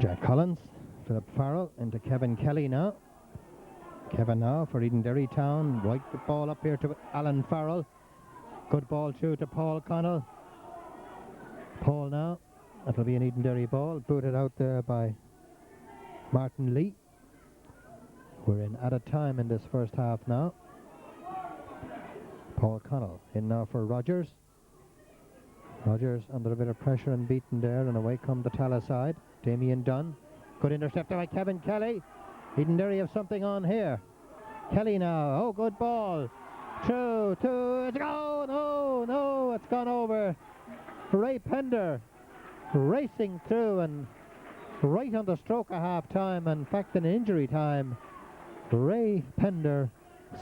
Jack Collins, Philip Farrell into Kevin Kelly now. Kevin now for Edenderry Town. Right the ball up here to Alan Farrell. Good ball through to Paul Connell. Paul now. That'll be an Edenderry ball. Booted out there by Martin Lee. We're in added time in this first half now. Paul Connell in now for Rogers. Rogers under a bit of pressure and beaten there, and away come the Tala side. Damien Dunn. Good interceptor by Kevin Kelly. Edenderry have something on here. Kelly now. Oh, good ball. Through to... It's gone. Oh, no. It's gone over. Ray Pender racing through, and right on the stroke of half time. In fact, in injury time, Ray Pender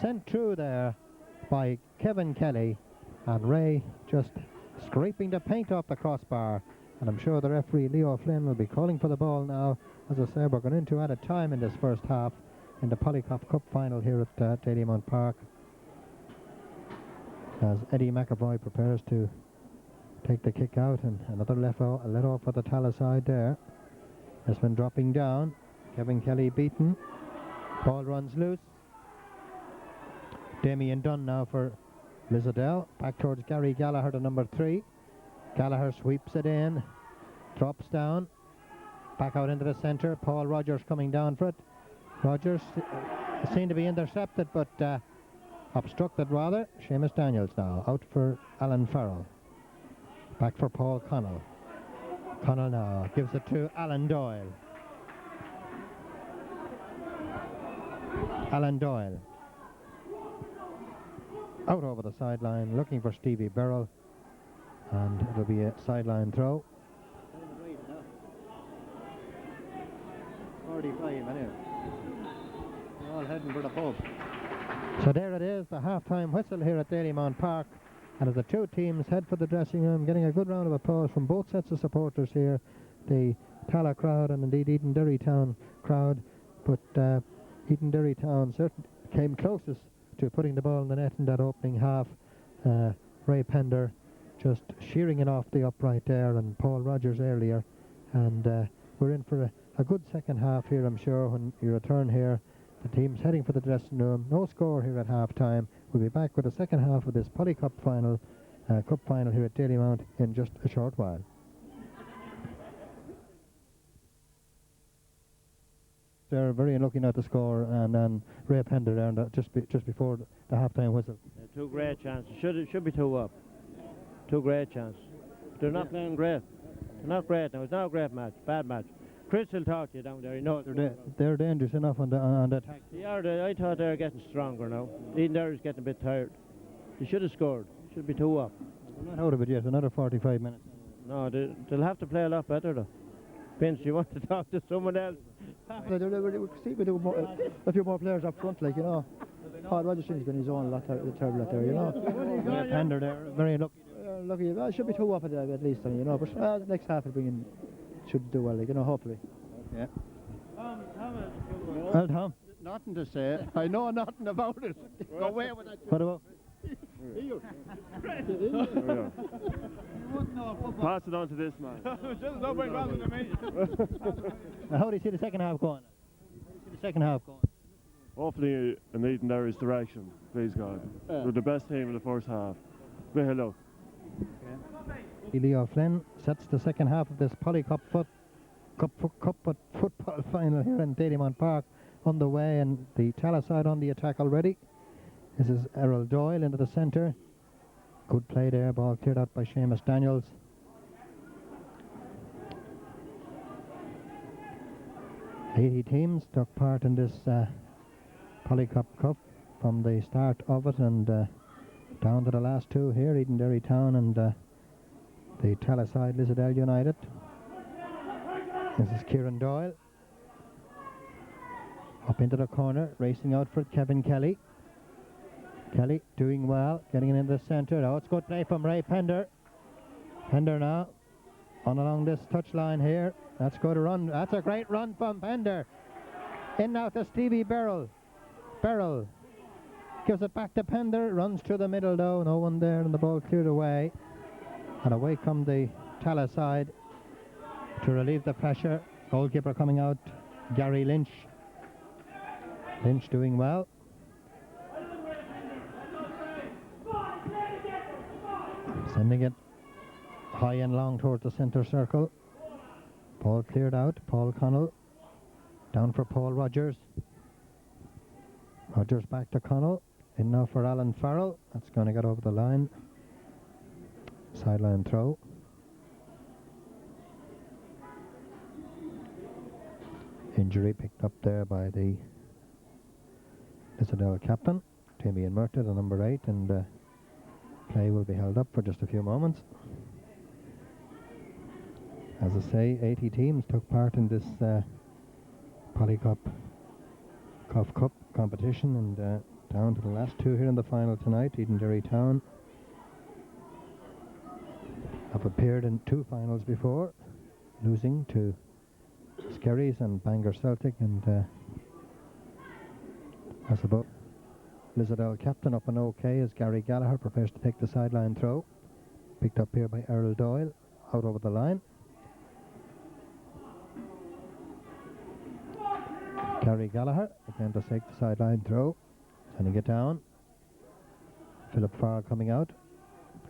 sent through there by Kevin Kelly, and Ray just scraping the paint off the crossbar. And I'm sure the referee Leo Flynn will be calling for the ball now. As I say, we're going into added time in this first half in the Polikoff Cup final here at Dalymount Park, as Eddie McAvoy prepares to take the kick out, and another let off for the Tala side there. This one dropping down. Kevin Kelly beaten. Ball runs loose. Damien Dunn now for Lissadel. Back towards Gary Gallagher, the number 3. Gallagher sweeps it in, drops down, back out into the centre. Paul Rogers coming down for it. Rogers seemed to be intercepted, but obstructed rather. Seamus Daniels now out for Alan Farrell. Back for Paul Connell. Connell now gives it to Alan Doyle. Alan Doyle out over the sideline, looking for Stevie Burrell. And it'll be a sideline throw. 45 anyway. They're all heading for the pub. So there it is, the half-time whistle here at Dalymount Park. And as the two teams head for the dressing room, getting a good round of applause from both sets of supporters here. The Tala crowd and indeed Edenderry Town crowd. But Edenderry Town certainly came closest to putting the ball in the net in that opening half. Ray Pender just shearing it off the upright there, and Paul Rogers earlier, and we're in for a good second half here, I'm sure, when you return here. The team's heading for the dressing room. No score here at half time. We'll be back with the second half of this Polycup final, Cup final here at Dalymount in just a short while. They're very unlucky not to score, and then Ray Pender there just before the half time whistle. Two great chances. Should be 2 up. Two great chances. They're not playing great. They're not great now. It's not a great match. Bad match. Chris will talk to you down there. He knows. They're dangerous enough on the attack. I thought they were getting stronger now. Edenderry's getting a bit tired. They should have scored. Should be 2 up. They're not out of it yet. Another 45 minutes. No, they'll have to play a lot better though. Vince, you want to talk to someone else? See, we do a few more players up front, like, you know. Paul Rogerson's been his own terrible out there, you know. Pender there, very lucky. Lucky, well, it should be 2 up at least, you know. But the next half should do well, like, you know, hopefully. Yeah. Well, Tom. Nothing to say. I know nothing about it. Go away with that. What about? Pass it on to this man. Just no point rather than me. How do you see the second half going? Hopefully in Edenderry's direction, please God. We're the best team in the first half. Say hello. Leo Flynn sets the second half of this Polikoff football final here in Dalymount Park underway, and the Tallaght on the attack already. This is Errol Doyle into the centre. Good play there, ball cleared out by Seamus Daniels. Eighty teams took part in this Polikoff Cup from the start of it, and down to the last 2 here, Edenderry Town and the Tallaght Lissadel United. This is Kieran Doyle. Up into the corner, racing out for Kevin Kelly. Kelly doing well, getting it into the centre. Now it's good play from Ray Pender. Pender now on along this touchline here. That's good run. That's a great run from Pender. In now to Stevie Beryl. Beryl gives it back to Pender. Runs through the middle though. No one there, and the ball cleared away. And away come the Tallaght side to relieve the pressure. Goalkeeper coming out, Gary Lynch. Lynch doing well. Sending it high and long towards the centre circle. Ball cleared out. Paul Connell. Down for Paul Rogers. Rogers back to Connell. In now for Alan Farrell. That's going to get over the line. Sideline throw. Injury picked up there by the Lissadel captain, Damien Murta, the number 8, and play will be held up for just a few moments. As I say, 80 teams took part in this Polikoff Cup competition, and down to the last 2 here in the final tonight. Edenderry Town have appeared in 2 finals before, losing to Skerries and Bangor Celtic, and that's about. Lissadel captain up and OK as Gary Gallagher prepares to take the sideline throw. Picked up here by Errol Doyle, out over the line. Gary Gallagher again to take the sideline throw, sending it down. Philip Farr coming out,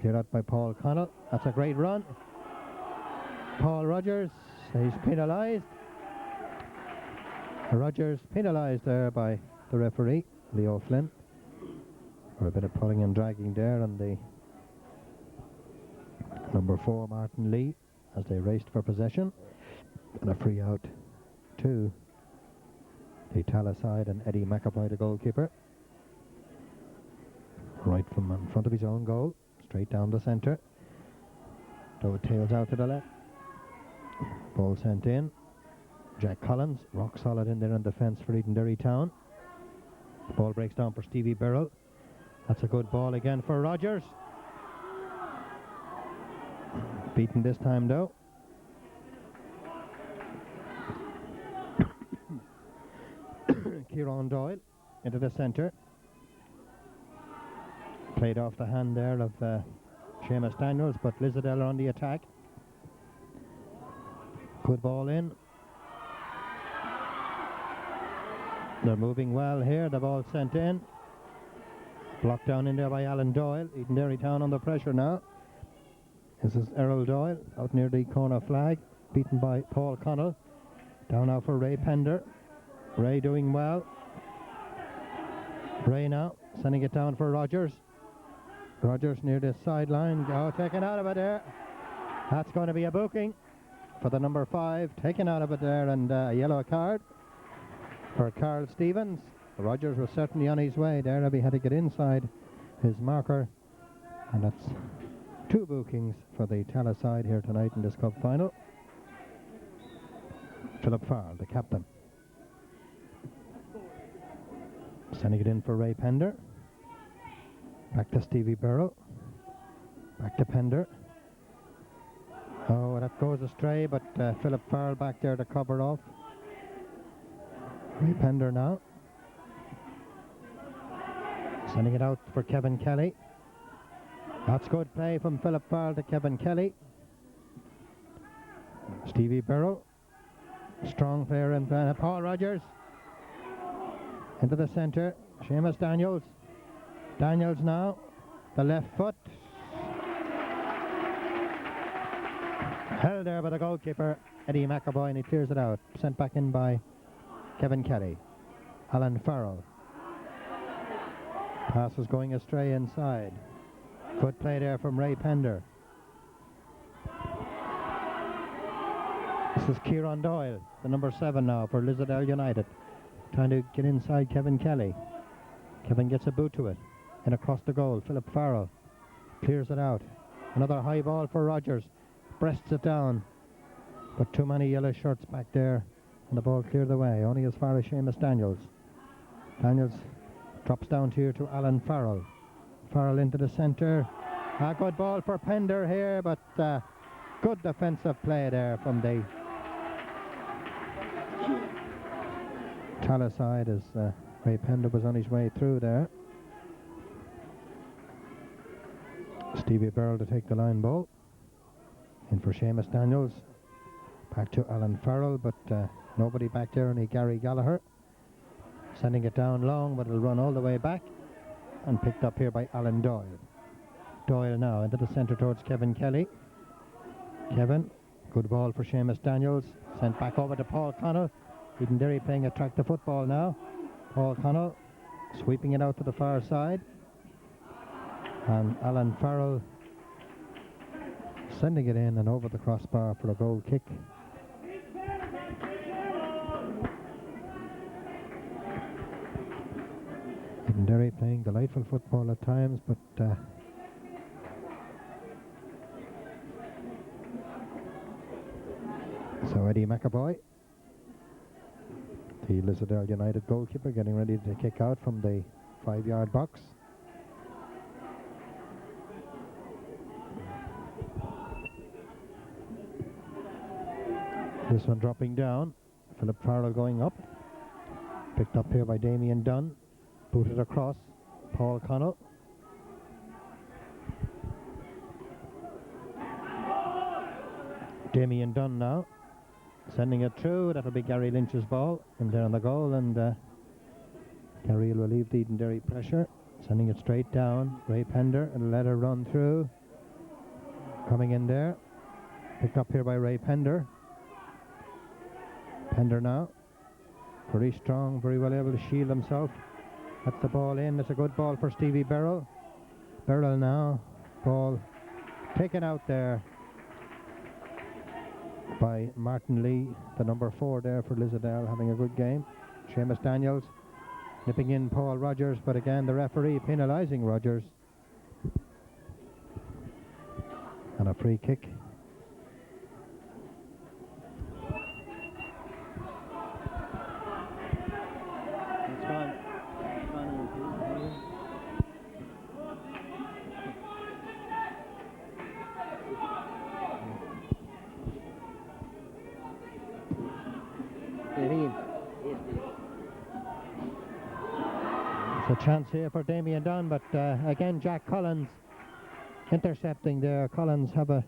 cleared out by Paul Connell. That's a great run. Paul Rogers, he's penalised. Rogers penalised there by the referee, Leo Flynn, for a bit of pulling and dragging there on the number 4 Martin Lee as they raced for possession, and a free out to the Tallaght side and Eddie McAvoy, the goalkeeper, right from in front of his own goal, straight down the centre. Though tails out to the left. Ball sent in. Jack Collins, rock solid in there in defence for Edenderry Town. The ball breaks down for Stevie Beryl. That's a good ball again for Rogers. Beaten this time though. Kieran Doyle into the centre. Played off the hand there of Seamus Daniels, but Lissadel on the attack. Good ball in. They're moving well here. The ball sent in. Blocked down in there by Alan Doyle. Edenderry Town under pressure now. This is Errol Doyle out near the corner flag, beaten by Paul Connell. Down now for Ray Pender. Ray doing well. Ray now sending it down for Rogers. Rogers near the sideline. Oh, taken out of it there. That's going to be a booking for the number 5, taken out of it there, and a yellow card for Carl Stevens. Rogers was certainly on his way there. He had to get inside his marker, and that's 2 bookings for the Tallaght side here tonight in this cup final. Philip Farrell, the captain, sending it in for Ray Pender. Back to Stevie Burrell. Back to Pender. Oh, that goes astray, but Philip Farrell back there to cover off. Ray Pender now. Sending it out for Kevin Kelly. That's good play from Philip Farrell to Kevin Kelly. Stevie Burrell. Strong player in Paul Rogers. Into the centre. Seamus Daniels. Daniels now. The left foot. Held there by the goalkeeper, Eddie McAvoy, and he clears it out. Sent back in by Kevin Kelly. Alan Farrell. Pass was going astray inside. Good play there from Ray Pender. This is Kieran Doyle, the number 7 now for Lissadel United. Trying to get inside Kevin Kelly. Kevin gets a boot to it. And across the goal, Philip Farrell clears it out. Another high ball for Rogers. Breasts it down. But too many yellow shirts back there. And the ball cleared away, only as far as Seamus Daniels. Daniels drops down here to Alan Farrell. Farrell into the centre. A good ball for Pender here, but good defensive play there from the Tallaght side as Ray Pender was on his way through there. Stevie Burrell to take the line ball. In for Seamus Daniels. Back to Alan Farrell, but nobody back there, only Gary Gallagher. Sending it down long, but it'll run all the way back. And picked up here by Alan Doyle. Doyle now into the centre towards Kevin Kelly. Kevin, good ball for Seamus Daniels. Sent back over to Paul Connell. Edenderry playing attractive football now. Paul Connell sweeping it out to the far side. And Alan Farrell sending it in and over the crossbar for a goal kick. Edenderry playing delightful football at times, but so Eddie McAvoy, the Lissadel United goalkeeper, getting ready to kick out from the 5-yard box. This one dropping down. Philip Farrell going up. Picked up here by Damien Dunn. Booted across. Paul Connell. Damien Dunn now. Sending it through. That'll be Gary Lynch's ball. And there on the goal. And Gary will relieve the Edenderry pressure. Sending it straight down. Ray Pender and let her run through. Coming in there. Picked up here by Ray Pender. Pender now. Very strong, very well able to shield himself. That's the ball in. It's a good ball for Stevie Burrell. Burrell now. Ball taken out there by Martin Lee, the number 4 there for Lissadel, having a good game. Seamus Daniels nipping in Paul Rogers, but again the referee penalising Rogers. And a free kick. It's a chance here for Damien Dunn, but again Jack Collins intercepting there. Collins have an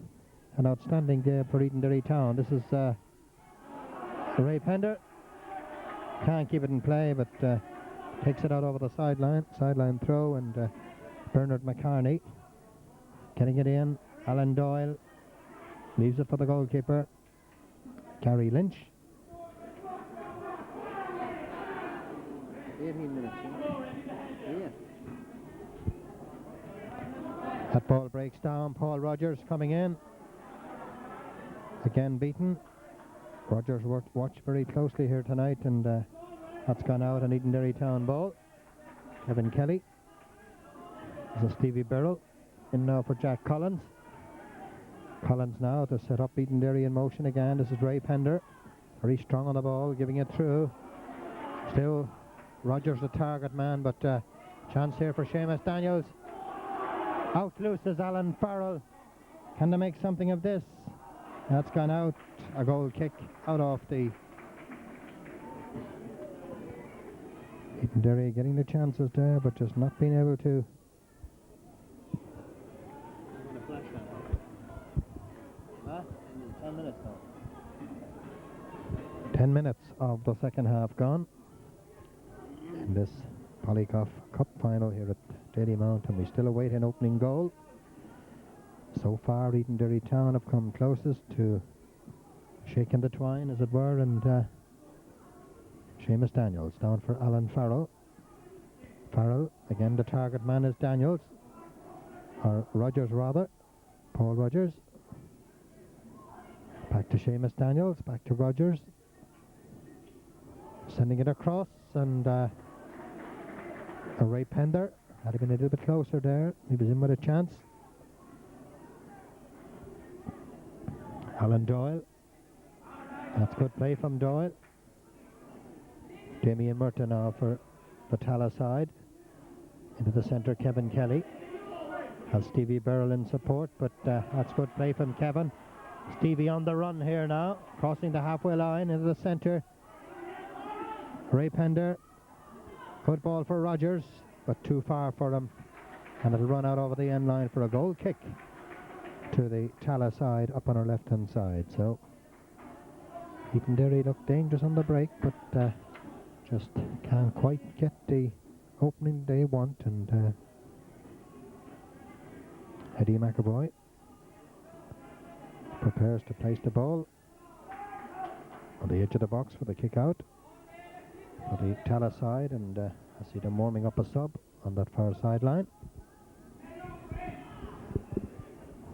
outstanding day for Edenderry Town. This is Ray Pender. Can't keep it in play, but takes it out over the sideline throw, and Bernard McCarney getting it in. Alan Doyle leaves it for the goalkeeper, Gary Lynch. 18 minutes. Yeah. That ball breaks down. Paul Rogers coming in. again beaten. Rogers watched very closely here tonight, and that's gone out an Edenderry Town ball. Kevin Kelly. This is Stevie Birrell in now for Jack Collins. Collins now to set up Edenderry in motion again. This is Ray Pender. Very strong on the ball, giving it through. Still Rogers the target man, but chance here for Seamus Daniels. Out loose is Alan Farrell. Can they make something of this? That's gone out. A goal kick out of the Edenderry, getting the chances there, but just not being able to. 10 minutes of the second half gone in this Polikoff Cup final here at Dalymount, and we still await an opening goal. So far Edenderry Town have come closest to shaking the twine, as it were, and Seamus Daniels down for Alan Farrell. Farrell, again the target man is Daniels, or Rogers rather, Paul Rogers. Back to Seamus Daniels, back to Rogers. Sending it across, and Ray Pender had he been a little bit closer there, he was in with a chance. Alan Doyle, that's good play from Doyle. Damien Murta now for the Tala side. Into the centre, Kevin Kelly. Has Stevie Birrell in support, but that's good play from Kevin. Stevie on the run here now, crossing the halfway line into the centre. Ray Pender, good ball for Rogers, but too far for him, and it'll run out over the end line for a goal kick to the Tala side up on our left hand side. So Edenderry looked dangerous on the break, but just can't quite get the opening they want, and Eddie McAvoy prepares to place the ball on the edge of the box for the kick out for the Tala side, and I see them warming up a sub on that far sideline.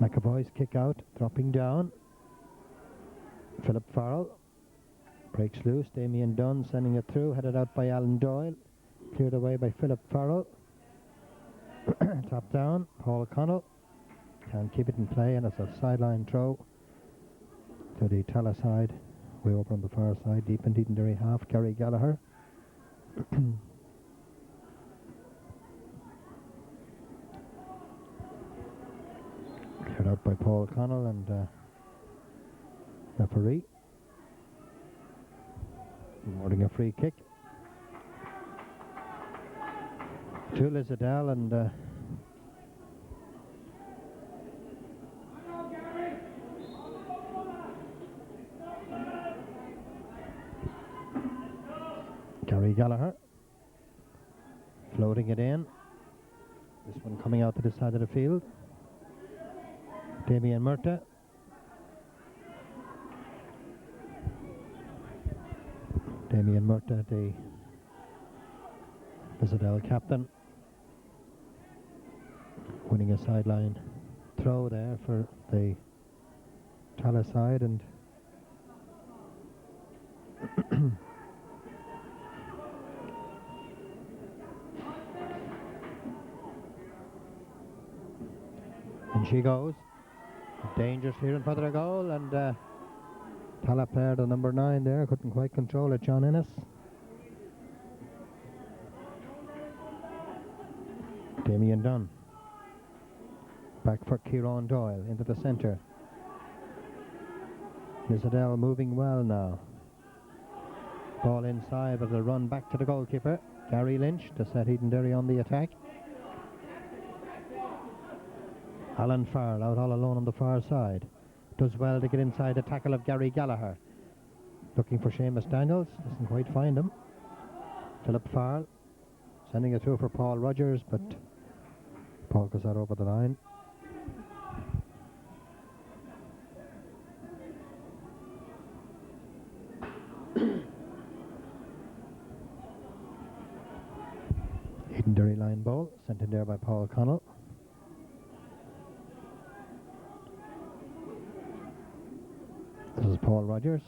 McAvoy's kick out, dropping down. Philip Farrell breaks loose. Damien Dunn sending it through, headed out by Alan Doyle, cleared away by Philip Farrell. Top down, Paul Connell can't keep it in play, and it's a sideline throw to the Tala side, way over on the far side, deep in Edenderry half. Gary Gallagher. Cleared out by Paul Connell and referee awarding a free kick to Lissadel, and Gary Gallagher floating it in. This one coming out to the side of the field. Damien Murta. Damien Murta, the Lissadel captain, winning a sideline throw there for the Tala side, and and she goes. Dangerous here in front of the goal, and Tala player, the number 9 there, couldn't quite control it, John Ennis. Damien Dunn. Back for Kieran Doyle into the centre. Lissadel moving well now. Ball inside, but it'll run back to the goalkeeper, Gary Lynch, to set Edenderry on the attack. Alan Farrell out all alone on the far side. Does well to get inside the tackle of Gary Gallagher. Looking for Seamus Daniels, doesn't quite find him. Philip Farrell sending it through for Paul Rogers, but Paul goes out over the line. Edenderry line ball sent in there by Paul Connell. This is Paul Rogers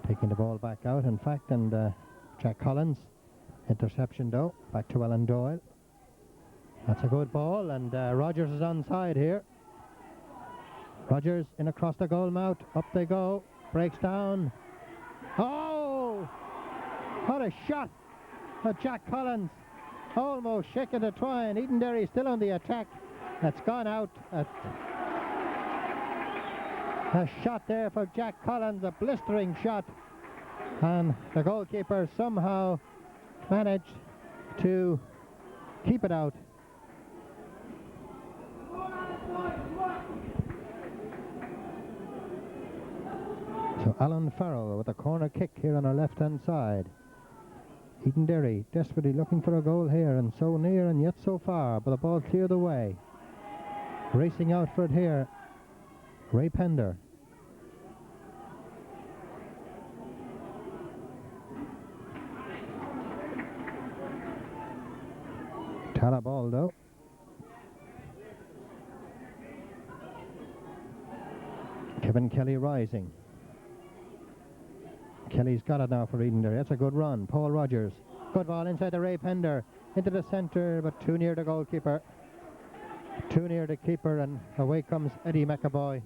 taking the ball back out, in fact, and Jack Collins. Interception though, back to Alan Doyle. That's a good ball, and Rogers is onside here. Rogers in across the goal mouth, up they go, breaks down. Oh! What a shot! Jack Collins almost shaking the twine. Edenderry still on the attack. That's gone out. A shot there for Jack Collins, a blistering shot, and the goalkeeper somehow managed to keep it out. So Alan Farrell with a corner kick here on our left hand side. Edenderry desperately looking for a goal here, and so near and yet so far, but the ball cleared away. Racing out for it here, Ray Pender. Tala ball though. Kevin Kelly rising. Kelly's got it now for Edenderry. That's a good run. Paul Rogers. Good ball inside the Ray Pender. Into the centre, but too near the goalkeeper. Too near the keeper, and away comes Eddie McAvoy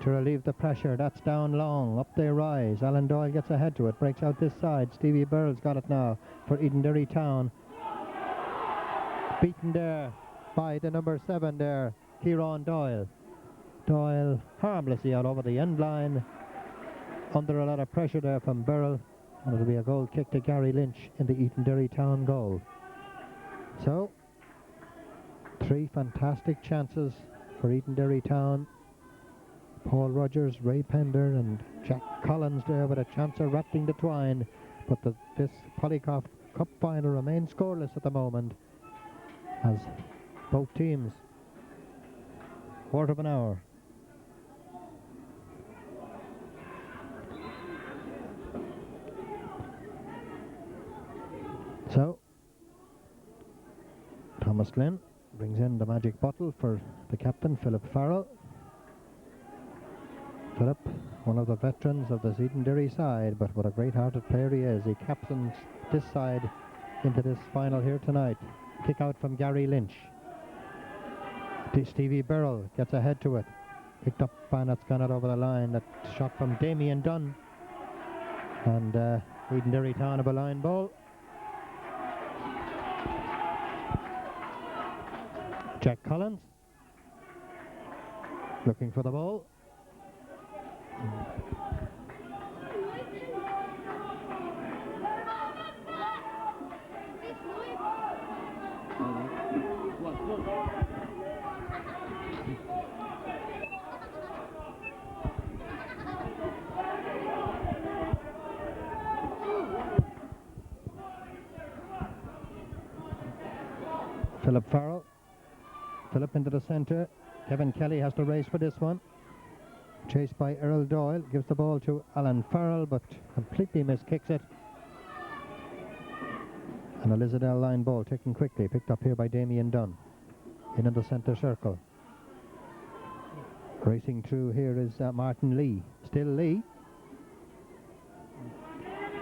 to relieve the pressure. That's down long. Up they rise. Alan Doyle gets ahead to it. Breaks out this side. Stevie Burrell's got it now for Edenderry Town. Beaten there by the number 7 there, Kieran Doyle. Doyle harmlessly out over the end line. Under a lot of pressure there from Burrell, and it'll be a goal kick to Gary Lynch in the Edenderry Town goal. So 3 fantastic chances for Edenderry Town. Paul Rogers, Ray Pender and Jack Collins there with a chance of wrapping the twine, but this Polikoff Cup final remains scoreless at the moment, as both teams quarter of an hour. So Thomas Glynn brings in the magic bottle for the captain, Philip Farrell. Philip, one of the veterans of the Edenderry side, but what a great-hearted player he is. He captains this side into this final here tonight. Kick out from Gary Lynch. Stevie Burrell gets ahead to it. Picked up, and it's gone out over the line. That shot from Damien Dunn. And Edenderry Town of a line ball. Jack Collins looking for the ball. Philip Farrell. Philip into the centre. Kevin Kelly has to race for this one. Chased by Earl Doyle. Gives the ball to Alan Farrell, but completely miskicks it. And a Lissadel line ball taken quickly. Picked up here by Damien Dunn. In the centre circle. Racing through here is Martin Lee. Still Lee.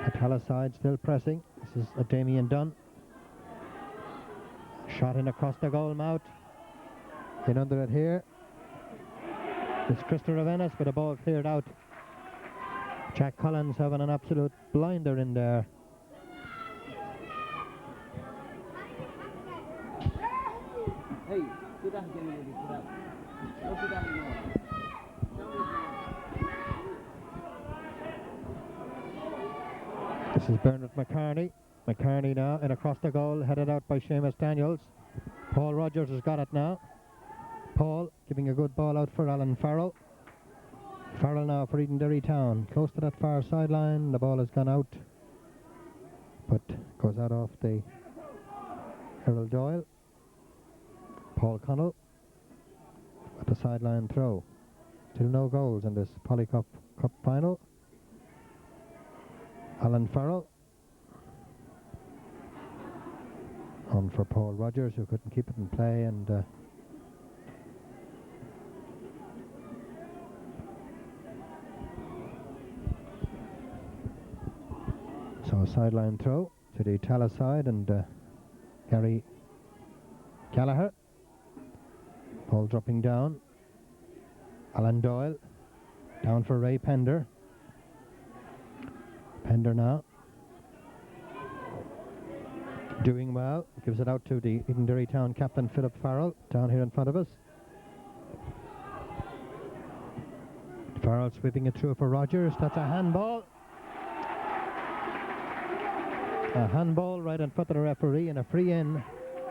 Atala side still pressing. This is Damien Dunn. Shot in across the goal mouth. In under it here. It's Christopher Venice, but the ball cleared out. Jack Collins having an absolute blinder in there. Hey, sit down, get ready, sit down. Don't sit down anymore. This is Bernard McCarney. McCarney now in across the goal, headed out by Seamus Daniels. Paul Rogers has got it now. Paul giving a good ball out for Alan Farrell. Farrell now for Edenderry Town. Close to that far sideline. The ball has gone out, but goes out off the Earl Doyle. Paul Connell at the sideline throw. Still no goals in this Polikoff Cup final. Alan Farrell. On for Paul Rogers, who couldn't keep it in play, and So a sideline throw to the Tala side, and Gary Gallagher. Ball dropping down. Alan Doyle down for Ray Pender. Pender now doing well, gives it out to the Edenderry Town captain Philip Farrell down here in front of us. Farrell sweeping it through for Rogers. That's a handball. A handball right in front of the referee, and a free in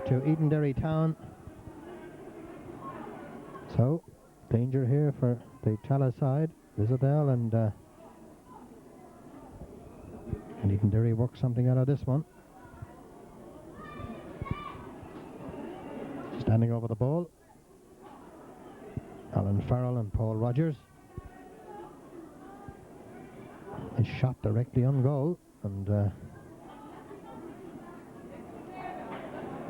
to Edenderry Town. So danger here for the Tala side. Lissadel and Edenderry work something out of this one. Standing over the ball, Alan Farrell and Paul Rogers. He shot directly on goal, and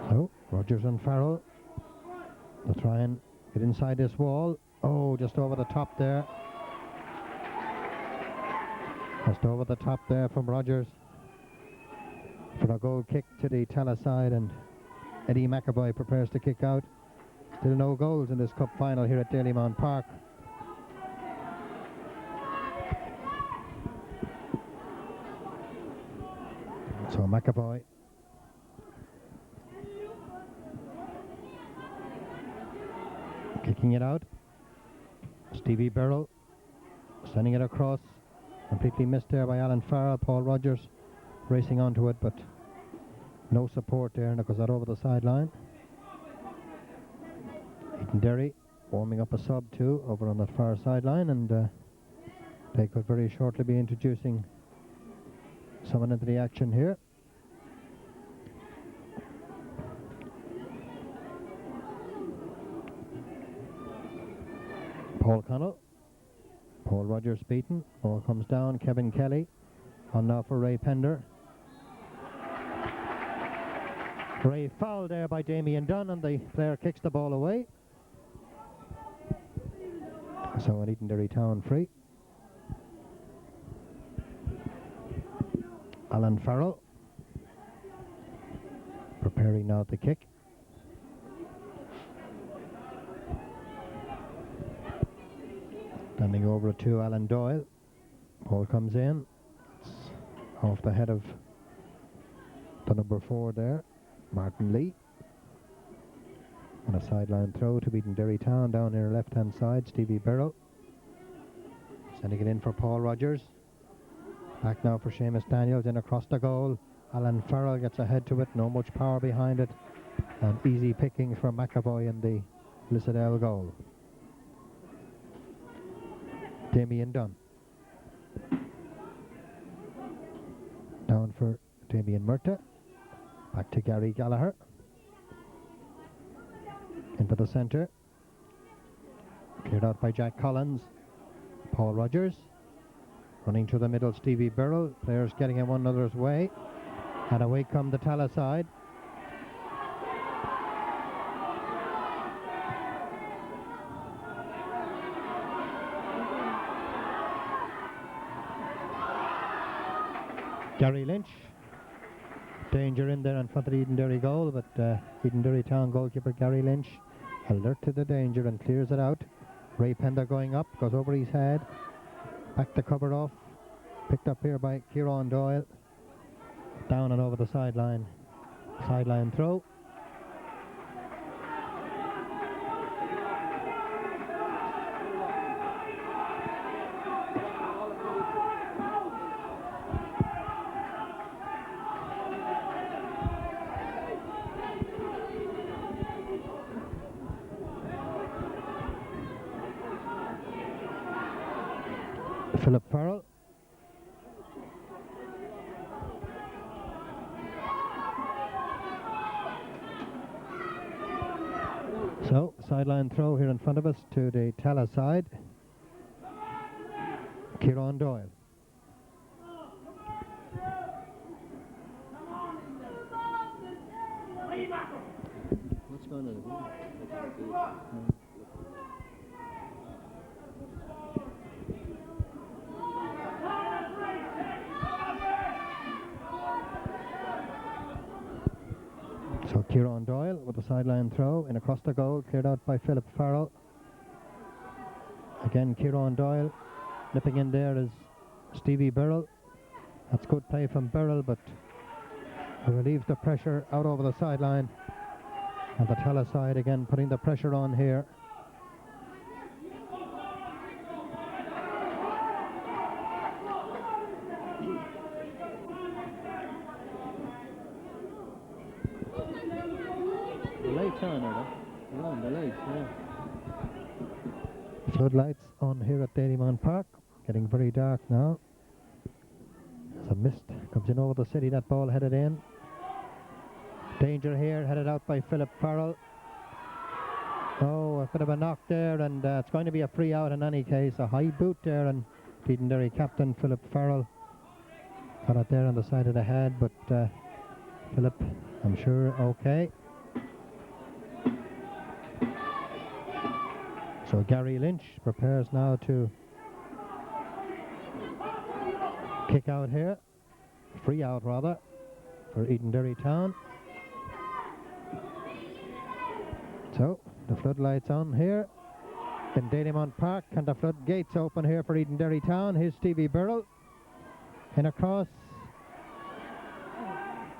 so Rogers and Farrell to try and get inside this wall. Oh, just over the top there. Just over the top there from Rogers for a goal kick to the Tala side, and Eddie McAvoy prepares to kick out. Still no goals in this cup final here at Dalymount Park. So McAvoy kicking it out. Stevie Burrell sending it across. Completely missed there by Alan Farrell. Paul Rogers racing onto it, but no support there, and it goes out over the sideline. Edenderry warming up a sub too over on that far sideline, and they could very shortly be introducing someone into the action here. Paul Connell. Paul Rogers beaten. Ball comes down. Kevin Kelly on now for Ray Pender. Ray fouled there by Damien Dunn, and the player kicks the ball away. So an Edenderry Town free. Alan Farrell preparing now to kick. Standing over to Alan Doyle. Ball comes in. It's off the head of the number 4 there, Martin Lee. And a sideline throw to Edenderry Town down here left hand side. Stevie Burrell sending it in for Paul Rogers. Back now for Seamus Daniels, in across the goal. Alan Farrell gets ahead to it, no much power behind it, and easy pickings for McAvoy in the Lissadel goal. Damien Dunn down for Damien Murta. Back to Gary Gallagher into the centre, cleared out by Jack Collins. Paul Rogers running to the middle. Stevie Burrell, players getting in one another's way, and away come the Tala side. Gary Lynch, danger in there in front of the Edenderry goal, but Edenderry Town goalkeeper Gary Lynch alert to the danger and clears it out. Ray Pender going up, goes over his head, back to cover off, picked up here by Kieran Doyle, down and over the sideline throw. Philip Farrell. So, sideline throw here in front of us to the Tala side. Kieran Doyle. What's going on? Kieran Doyle with a sideline throw in across the goal, cleared out by Philip Farrell. Again, Kieran Doyle. Nipping in there is Stevie Burrell. That's good play from Burrell, but relieves the pressure out over the sideline. And the Tala side again putting the pressure on here. The lights on, are they? On the lights, yeah. Floodlights on here at Dalymount Park. Getting very dark now. As a mist comes in over the city, that ball headed in. Danger here, headed out by Philip Farrell. Oh, a bit of a knock there, and it's going to be a free out in any case. A high boot there, and Edenderry captain Philip Farrell got it there on the side of the head, but Philip, I'm sure, okay. So Gary Lynch prepares now to kick out here, free out rather, for Edenderry Town. So the floodlights on here in Dalymount Park, and the floodgates open here for Edenderry Town. Here's Stevie Burrell in across.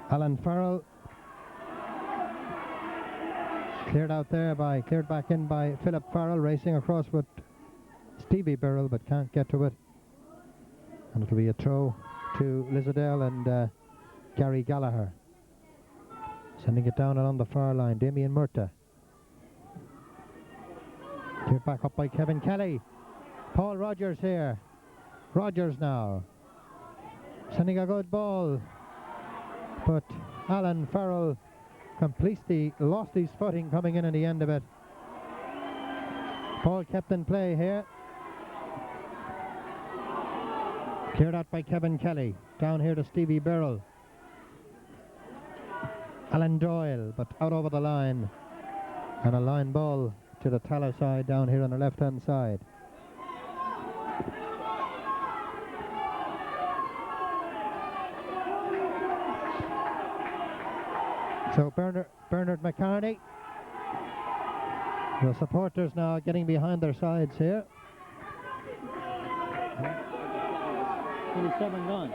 Alan Farrell cleared back in by Philip Farrell, racing across with Stevie Burrell, but can't get to it. And it'll be a throw to Lissadel and Gary Gallagher. Sending it down along the far line, Damien Murta. Cleared back up by Kevin Kelly. Paul Rogers here. Rogers now. Sending a good ball. But Alan Farrell completely lost his footing coming in the end of it. Paul kept in play here. Cleared out by Kevin Kelly. Down here to Stevie Burrell. Alan Doyle, but out over the line. And a line ball to the Tala side down here on the left-hand side. So Bernard McCartney. The supporters now getting behind their sides here. 27 gone.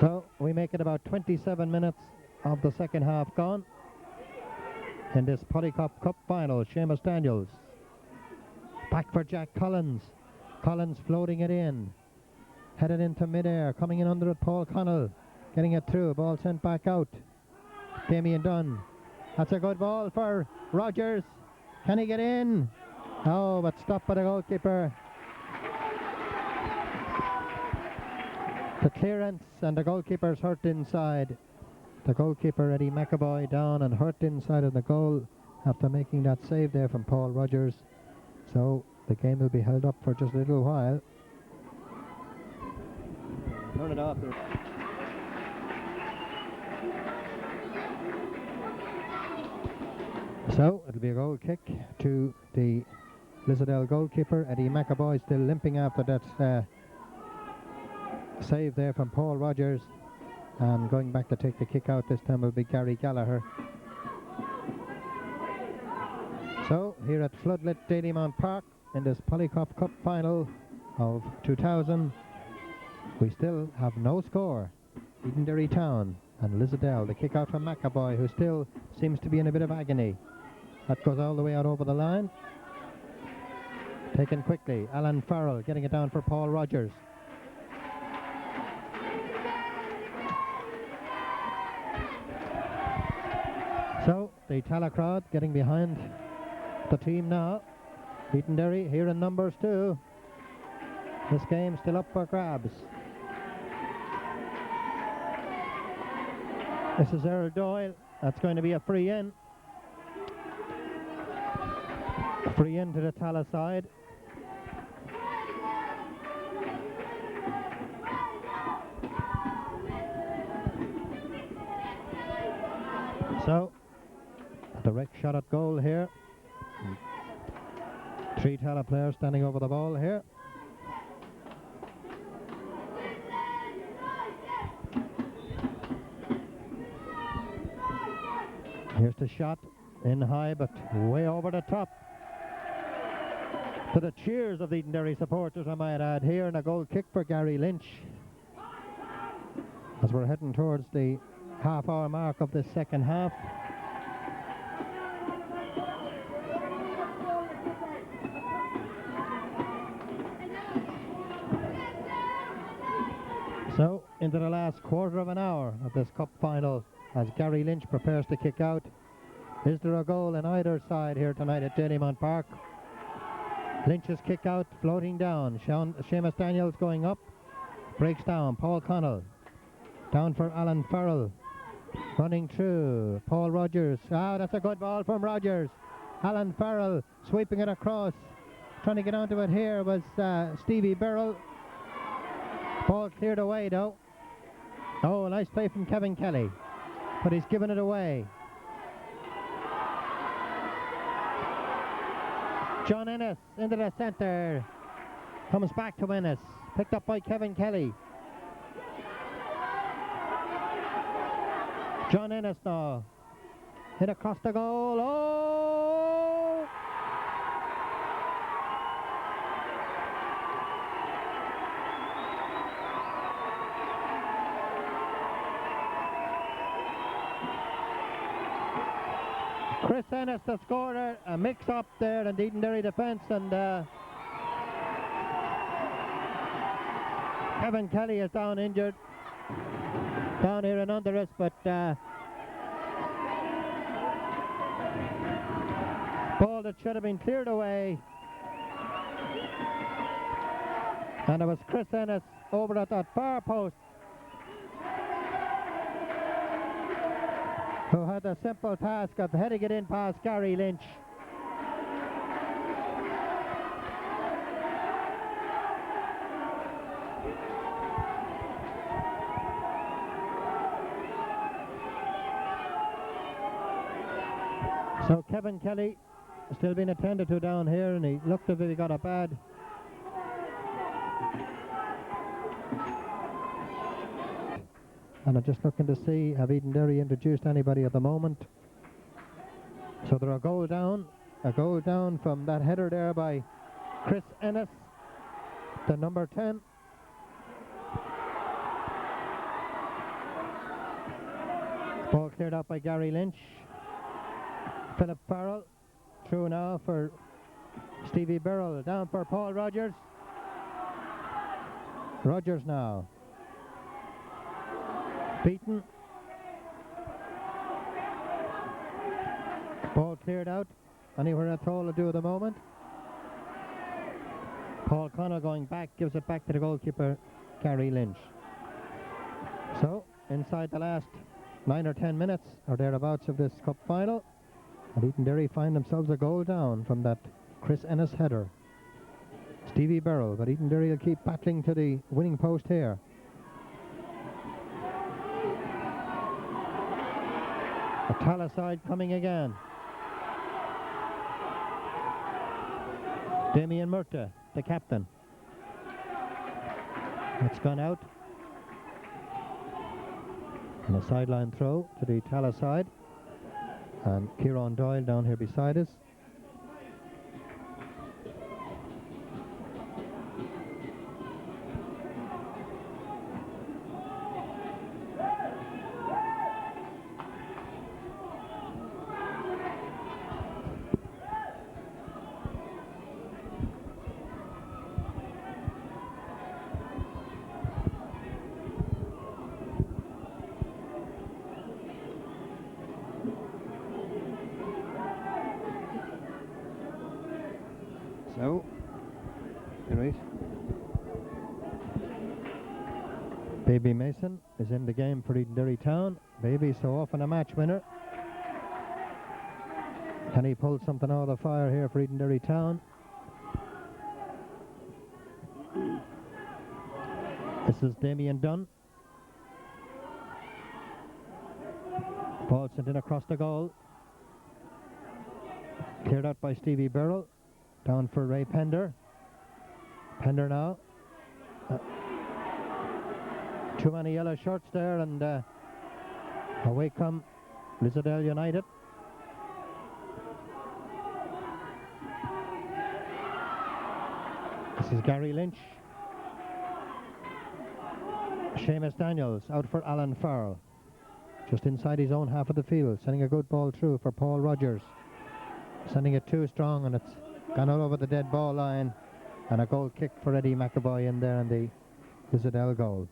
So we make it about 27 minutes of the second half gone in this Polikoff Cup final. Seamus Daniels back for Jack Collins. Collins floating it in, headed into midair, coming in under it. Paul Connell getting it through. Ball sent back out. Damien Dunn. That's a good ball for Rogers. Can he get in? Oh, but stopped by the goalkeeper. The clearance, and the goalkeeper's hurt inside. The goalkeeper, Eddie McAvoy, down and hurt inside of the goal after making that save there from Paul Rogers. So the game will be held up for just a little while. Turn it off. So it'll be a goal kick to the Lissadel goalkeeper. Eddie McAvoy still limping after that save there from Paul Rogers, and going back to take the kick out this time will be Gary Gallagher. So here at floodlit Dalymount Park in this Polikoff Cup final of 2000, we still have no score. Edenderry Town and Lissadel. The kick out from McAvoy, who still seems to be in a bit of agony. That goes all the way out over the line. Taken quickly. Alan Farrell getting it down for Paul Rogers. So the Tala crowd getting behind the team now. Edenderry here in numbers too. This game still up for grabs. This is Earl Doyle. That's going to be a free in. Free in to the Tala side. So, a direct shot at goal here. 3 Tala players standing over the ball here. Here's the shot, in high but way over the top. To the cheers of the Edenderry supporters, I might add here, and a goal kick for Gary Lynch. As we're heading towards the half-hour mark of the second half. So, into the last quarter of an hour of this cup final as Gary Lynch prepares to kick out. Is there a goal on either side here tonight at Dalymount Park? Lynch's kick out, floating down. Seamus Daniels going up, breaks down. Paul Connell down for Alan Farrell, running through. Paul Rogers. That's a good ball from Rogers. Alan Farrell sweeping it across. Trying to get onto it here was Stevie Burrell. Ball cleared away though. Oh, nice play from Kevin Kelly, but he's given it away. John Ennis into the centre. Comes back to Ennis. Picked up by Kevin Kelly. John Ennis now. Hit across the goal. Oh! Chris Ennis, the scorer, a mix-up there in the Edenderry defence, and Kevin Kelly is down injured, down here and under us, but ball that should have been cleared away, and it was Chris Ennis over at that far post who had the simple task of heading it in past Gary Lynch. So Kevin Kelly still being attended to down here, and he looked as if he got a bad and I'm just looking to see, have Edenderry introduced anybody at the moment? So they're a goal down from that header there by Chris Ennis, the number 10. Ball cleared out by Gary Lynch. Philip Farrell through now for Stevie Burrell, down for Paul Rogers. Rogers now. Beaten. Ball cleared out. Anywhere at all to do at the moment. Paul Connell going back, gives it back to the goalkeeper, Gary Lynch. So, inside the last 9 or 10 minutes or thereabouts of this cup final, and Edenderry find themselves a goal down from that Chris Ennis header. Stevie Burrell, but Edenderry will keep battling to the winning post here. A Tala side coming again. Damien Murta, the captain. That's gone out. And a sideline throw to the Tala side. And Kieran Doyle down here beside us. So, right. Baby Mason is in the game for Edenderry Town. Baby so often a match winner. Can he pull something out of the fire here for Edenderry Town? This is Damien Dunn. Ball sent in across the goal. Cleared out by Stevie Burrell. Down for Ray Pender. Pender now. Too many yellow shirts there, and away come Lissadel United. This is Gary Lynch. Seamus Daniels out for Alan Farrell. Just inside his own half of the field, sending a good ball through for Paul Rogers. Sending it too strong, and it's gone all over the dead ball line. And a goal kick for Eddie McAvoy in there, and the Lissadel goal.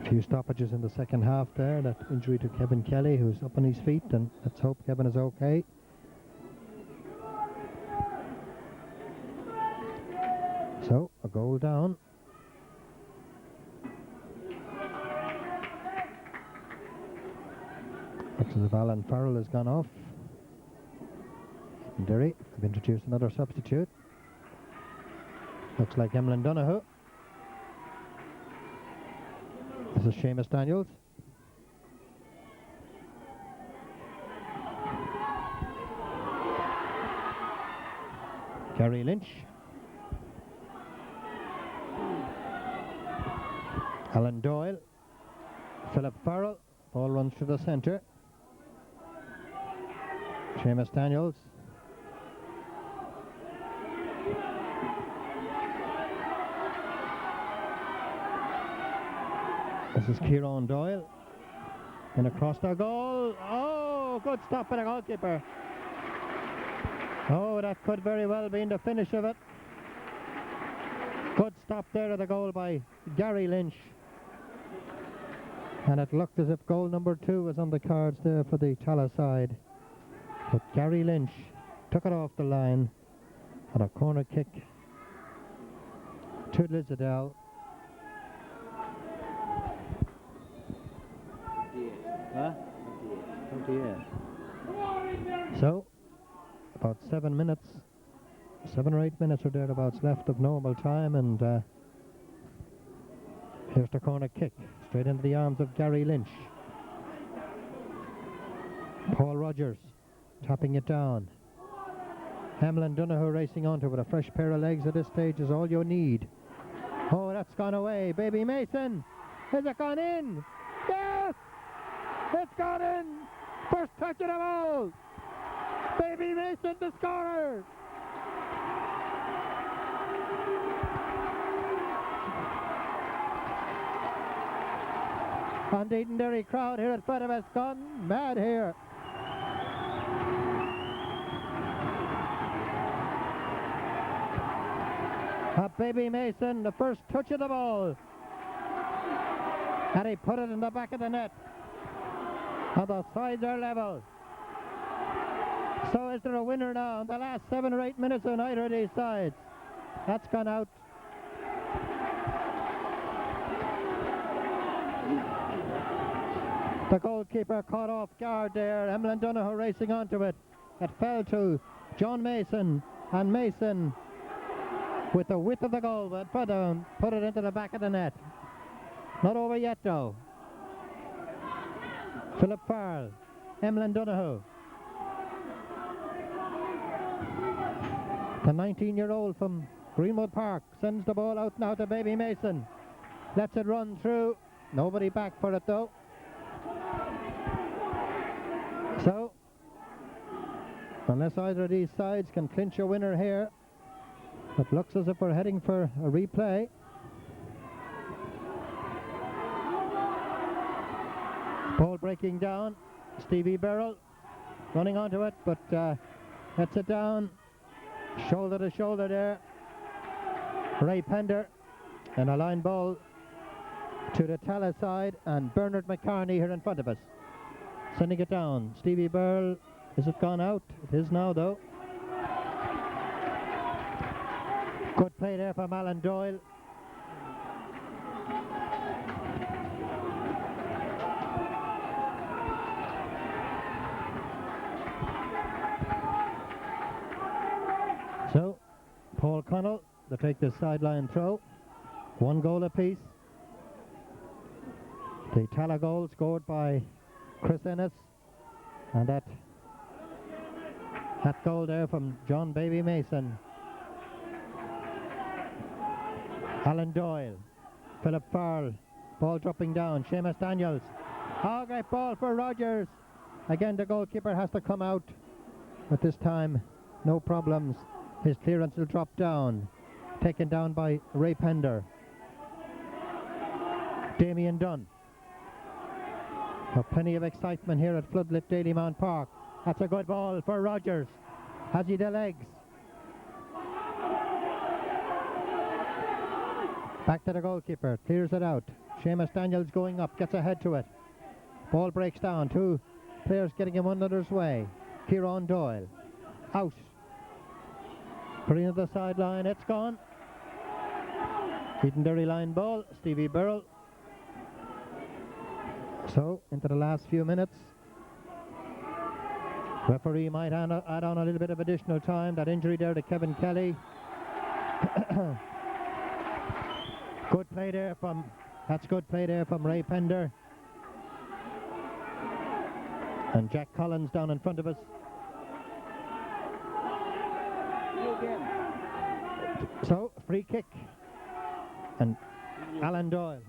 A few stoppages in the second half there. That injury to Kevin Kelly, who's up on his feet, and let's hope Kevin is okay. So, a goal down. Looks as if Alan Farrell has gone off. Derry have introduced another substitute. Looks like Emlyn Donoghue. This is Seamus Daniels. Gary Lynch. Alan Doyle. Philip Farrell. Ball runs to the centre. Seamus Daniels. This is Kieran Doyle. And across the goal. Oh, good stop by the goalkeeper. Oh, that could very well be the finish of it. Good stop there at the goal by Gary Lynch. And it looked as if goal number 2 was on the cards there for the Tala side. But Gary Lynch took it off the line on a corner kick to Lissadel. So, about 7 minutes, 7 or 8 minutes or thereabouts left of normal time, and here's the corner kick, straight into the arms of Gary Lynch. Paul Rogers tapping it down. Emlyn Donoghue racing onto it with a fresh pair of legs at this stage is all you need. Oh, that's gone away. Baby Mason, has it gone in? Yes! It's gone in! First touch of the ball! Baby Mason, the scorer! And the Edenderry crowd here in front of us gone mad here. Baby Mason, the first touch of the ball. And he put it in the back of the net. And the sides are level. So is there a winner now in the last 7 or 8 minutes on either of these sides? That's gone out. The goalkeeper caught off guard there. Emlyn Donoghue racing onto it. It fell to John Mason, and Mason, with the width of the goal, but put it into the back of the net. Not over yet though. Philip Farrell, Emlyn Donoghue. The 19-year-old from Greenwood Park sends the ball out now to Baby Mason. Lets it run through. Nobody back for it though. So, unless either of these sides can clinch a winner here, it looks as if we're heading for a replay. Ball breaking down. Stevie Burrell running onto it, but lets it down. Shoulder to shoulder there. Ray Pender, and a line ball to the Tala side, and Bernard McCartney here in front of us. Sending it down. Stevie Burrell, is it gone out? It is now though. Good play there from Alan Doyle. So, Paul Connell, they take the sideline throw. 1 goal apiece. The Tala goal scored by Chris Ennis, and that goal there from John Baby Mason. Alan Doyle, Philip Farrell, ball dropping down, Seamus Daniels. Oh, great ball for Rogers. Again, the goalkeeper has to come out but this time no problems. His clearance will drop down, taken down by Ray Pender. Damien Dunn. Plenty of excitement here at floodlit Dalymount Park. That's a good ball for Rogers. Has he the legs? Back to the goalkeeper, clears it out. Seamus Daniels going up, gets ahead to it. Ball breaks down, two players getting in one another's way. Kieran Doyle, out. Putting it to the sideline, it's gone. Edenderry line ball, Stevie Burrell. So, into the last few minutes. Referee might add on a little bit of additional time. That injury there to Kevin Kelly. Good play there from Ray Pender. And Jack Collins down in front of us. So, free kick. And Alan Doyle,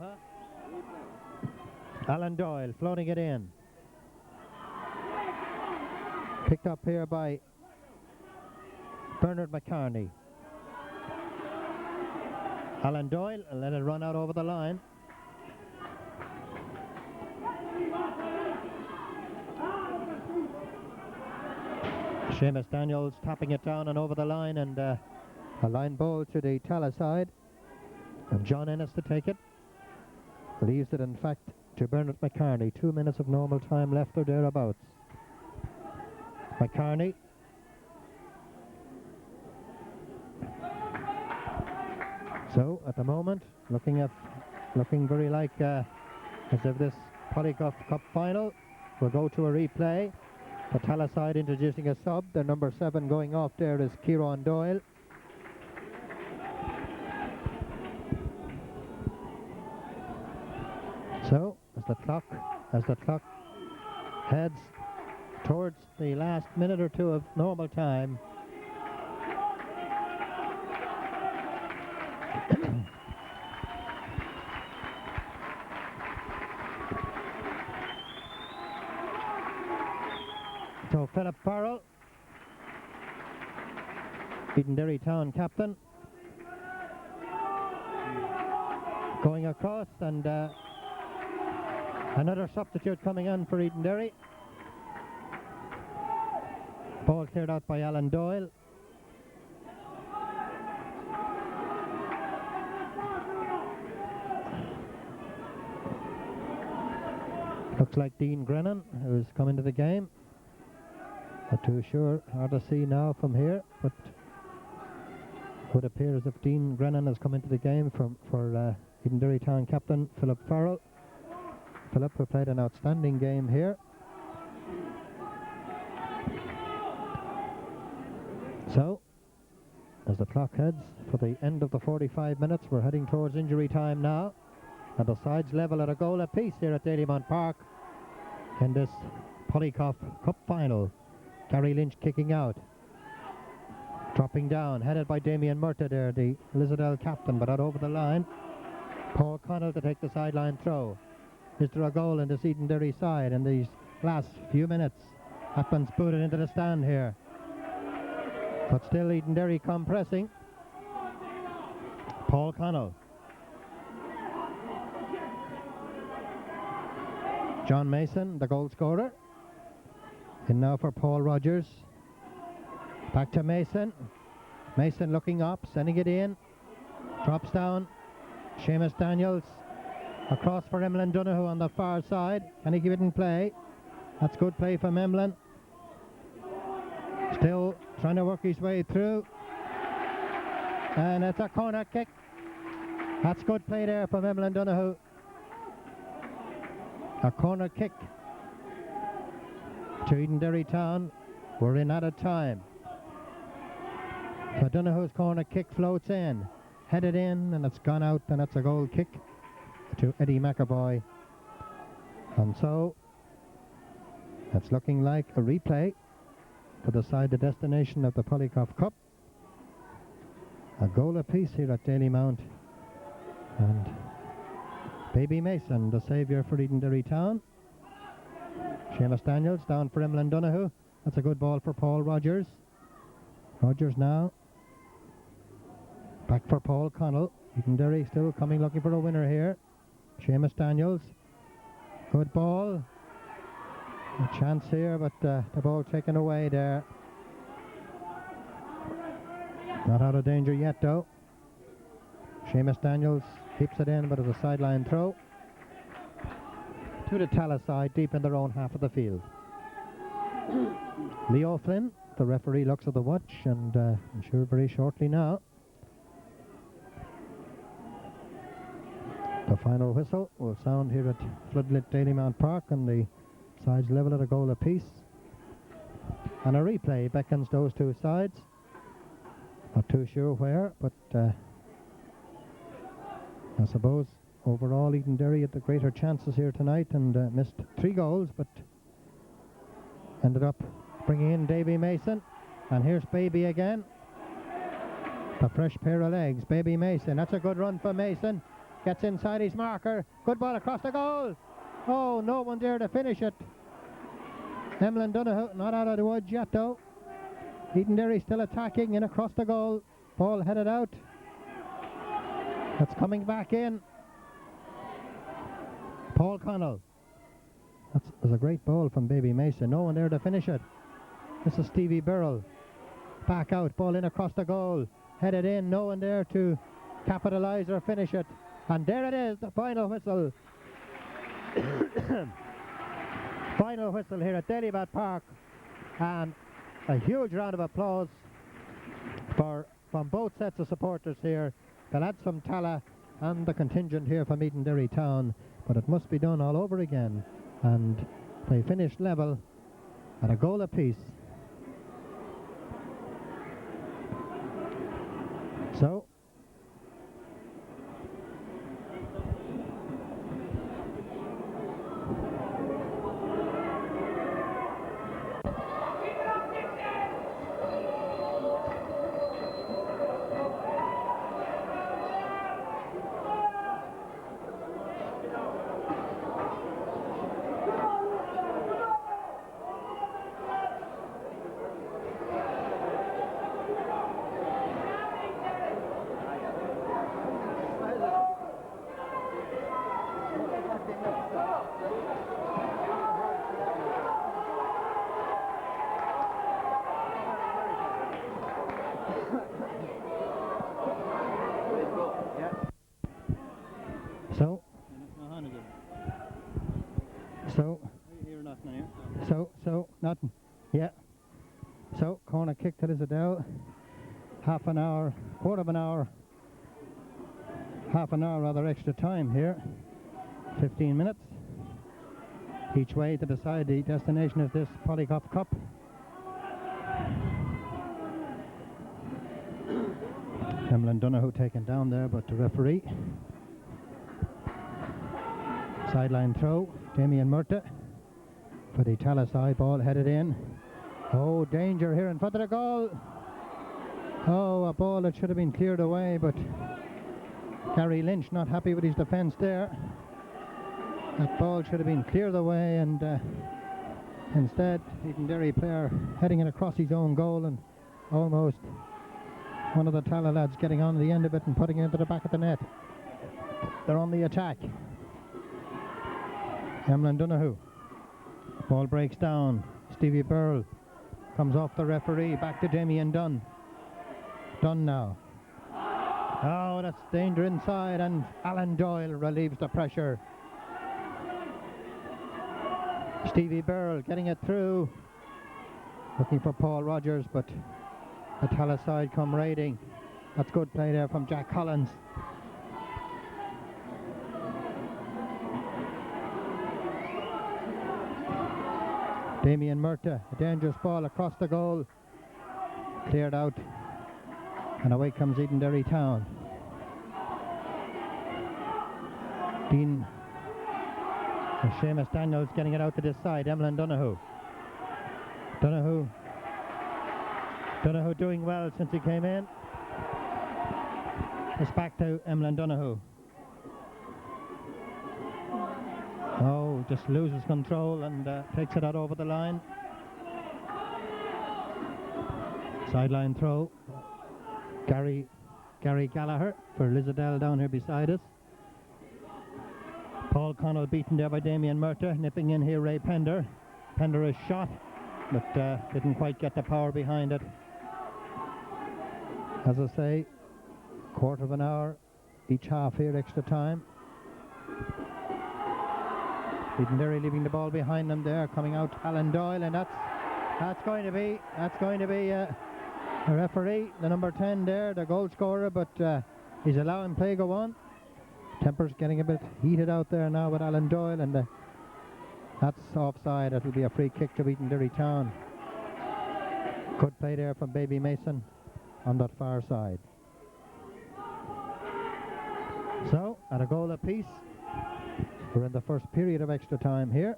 Alan Doyle floating it in. Picked up here by Bernard McCartney. Alan Doyle, and let it run out over the line. Seamus Daniels tapping it down and over the line, and a line ball to the Tala side. And John Ennis to take it. Leaves it, in fact, to Bernard McCartney. 2 minutes of normal time left or thereabouts. McCartney. So, at the moment, looking very like as if this Polikoff Cup final will go to a replay. The Tala side introducing a sub. Their number 7 going off there is Kieran Doyle. So, as the clock heads towards the last minute or two of normal time, so Philip Farrell, Edenderry Town captain, going across, and another substitute coming in for Edenderry. Ball cleared out by Alan Doyle. Looks like Dean Grennan, who's come into the game. Not too sure how to see now from here, but it would appear as if Dean Grennan has come into the game for Edenderry Town captain Philip Farrell. Philip, who played an outstanding game here. So, as the clock heads for the end of the 45 minutes, we're heading towards injury time now. And the sides level at a goal apiece here at Dalymount Park in this Polikoff Cup final. Gary Lynch kicking out. Dropping down, headed by Damien Murta there, the Lissadel captain, but out over the line. Paul Connell to take the sideline throw. Is there a goal in this Edenderry side in these last few minutes? Happen's booted into the stand here. But still Edenderry come pressing. Paul Connell. John Mason, the goal scorer. In now for Paul Rogers. Back to Mason. Mason looking up, sending it in. Drops down. Seamus Daniels. Across for Emlyn Donoghue on the far side. Can he keep it in play? That's good play from Emlyn. Still trying to work his way through. And it's a corner kick. That's good play there from Emlyn Donoghue. A corner kick to Edenderry Town. We're in added time. So Donoghue's corner kick floats in. Headed in, and it's gone out, and it's a goal kick to Eddie McAvoy. And so it's looking like a replay to decide the destination of the Polikoff Cup. A goal apiece here at Dalymount. And Baby Mason, the saviour for Edenderry Town. Seamus Daniels down for Emlyn Donoghue. That's a good ball for Paul Rogers. Rogers now. Back for Paul Connell. Edenderry still coming looking for a winner here. Seamus Daniels. Good ball. A chance here, but the ball taken away there. Not out of danger yet though. Seamus Daniels keeps it in, but it's a sideline throw to the Tala side, deep in their own half of the field. Leo Flynn, the referee, looks at the watch, and I'm sure very shortly now the final whistle will sound here at floodlit Dalymount Park, and the sides level at a goal apiece. And a replay beckons those two sides. Not too sure where, but I suppose overall Edenderry had the greater chances here tonight, and missed 3 goals, but ended up bringing in Davy Mason. And here's Baby again. A fresh pair of legs. Baby Mason. That's a good run for Mason. Gets inside his marker. Good ball across the goal. Oh, no one there to finish it. Emlyn Donoghue not out of the woods yet though. Edenderry still attacking in across the goal. Ball headed out. That's coming back in. Paul Connell. That was a great ball from Baby Mason. No one there to finish it. This is Stevie Burrell. Back out. Ball in across the goal. Headed in. No one there to capitalise or finish it. And there it is. The final whistle. Final whistle here at Dalymount Park. And a huge round of applause from both sets of supporters here. The lads from Tala and the contingent here from Edenderry Town. But it must be done all over again. And they finished level at a goal apiece. So nothing. Yeah. So, corner kick to Lissadel. Half an hour rather extra time here. 15 minutes. Each way to decide the destination of this Polikoff Cup. Emlyn Donoghue taken down there, but the referee. Sideline throw. Damien Murta for the Tala side. Ball headed in. Oh, danger here in front of the goal. Oh, a ball that should have been cleared away, but Gary Lynch not happy with his defence there. That ball should have been cleared away, and instead Edenderry player heading it across his own goal, and almost one of the Tala lads getting on the end of it and putting it into the back of the net. They're on the attack. Emlyn Donoghue. Ball breaks down. Stevie Burrell comes off the referee. Back to Damien Dunn. Dunn now. Oh, that's danger inside, and Alan Doyle relieves the pressure. Stevie Burrell getting it through. Looking for Paul Rogers, but the Tala side come raiding. That's good play there from Jack Collins. Damien Murta, a dangerous ball across the goal. Cleared out. And away comes Edenderry Town. Dean Seamus Daniels getting it out to this side. Emlyn Donoghue. Donoghue doing well since he came in. It's back to Emlyn Donoghue. Oh, just loses control and takes it out over the line. Sideline throw. Gary Gallagher for Lissadel down here beside us. Paul Connell beaten there by Damien Murta. Nipping in here Ray Pender. Pender is shot, but didn't quite get the power behind it. As I say, quarter of an hour each half here, extra time. Edenderry leaving the ball behind them there, coming out Alan Doyle, and that's going to be a referee, the number 10 there, the goal scorer, but he's allowing play go on. Temper's getting a bit heated out there now with Alan Doyle, and that's offside. It'll be a free kick to Edenderry Town. Good play there from Baby Mason on that far side. So, at a goal apiece, we're in the first period of extra time here.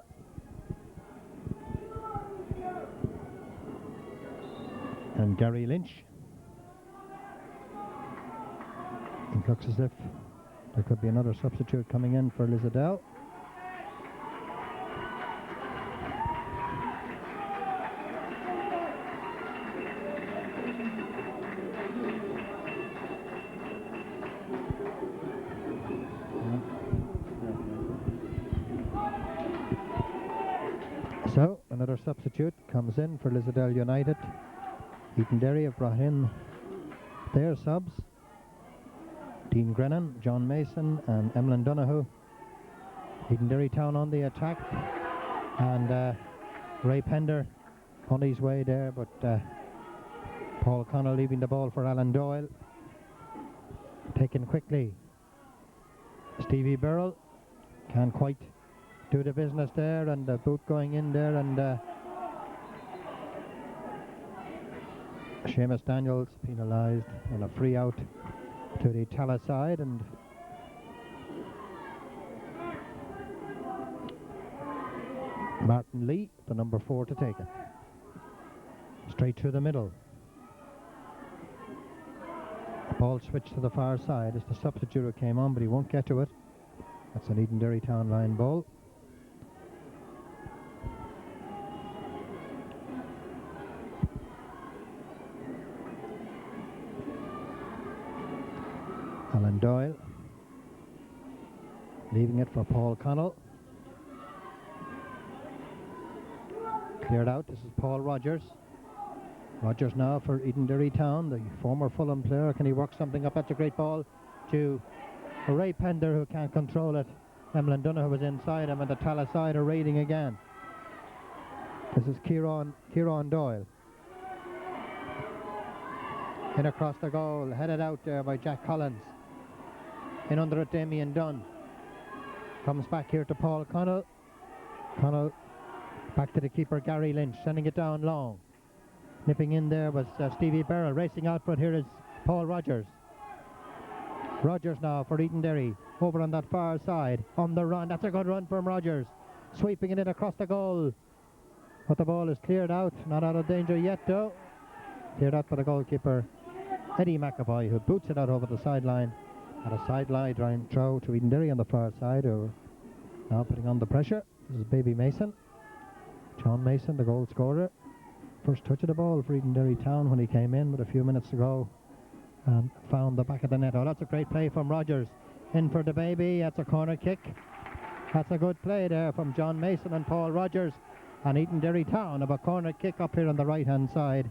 And Gary Lynch. It looks as if there could be another substitute coming in for Lissadel. So, another substitute comes in for Lissadel United. Edenderry have brought in their subs. Dean Grennan, John Mason and Emlyn Donoghue. Edenderry Town on the attack. And Ray Pender on his way there, but Paul Connell leaving the ball for Alan Doyle. Taken quickly. Stevie Burrell can't quite do the business there, and the boot going in there, and Seamus Daniels penalised on a free out to the Tala side, and Martin Lee, the number 4, to take it. Straight through the middle. The ball switched to the far side as the substitute who came on, but he won't get to it. That's an Edenderry Town line ball. Alan Doyle leaving it for Paul Connell. Cleared out. This is Paul Rogers. Rogers now for Edenderry Town, the former Fulham player. Can he work something up? That's a great ball to Ray Pender, who can't control it. Emlyn Donoghue was inside him, and the Tala side are raiding again. This is Kieran Doyle. In across the goal, headed out there by Jack Collins. In under it, Damien Dunn. Comes back here to Paul Connell. Connell back to the keeper, Gary Lynch, sending it down long. Nipping in there was Stevie Burrell. Racing out front here is Paul Rogers. Rogers now for Edenderry. Over on that far side. On the run. That's a good run from Rogers. Sweeping it in across the goal. But the ball is cleared out. Not out of danger yet, though. Cleared out for the goalkeeper, Eddie McAvoy, who boots it out over the sideline. At a sideline throw to Edenderry on the far side, who are now putting on the pressure. This is Baby Mason. John Mason, the goal scorer. First touch of the ball for Edenderry Town when he came in with a few minutes to go and found the back of the net. Oh, that's a great play from Rogers. In for the baby. That's a corner kick. That's a good play there from John Mason and Paul Rogers. And Edenderry Town have a corner kick up here on the right hand side.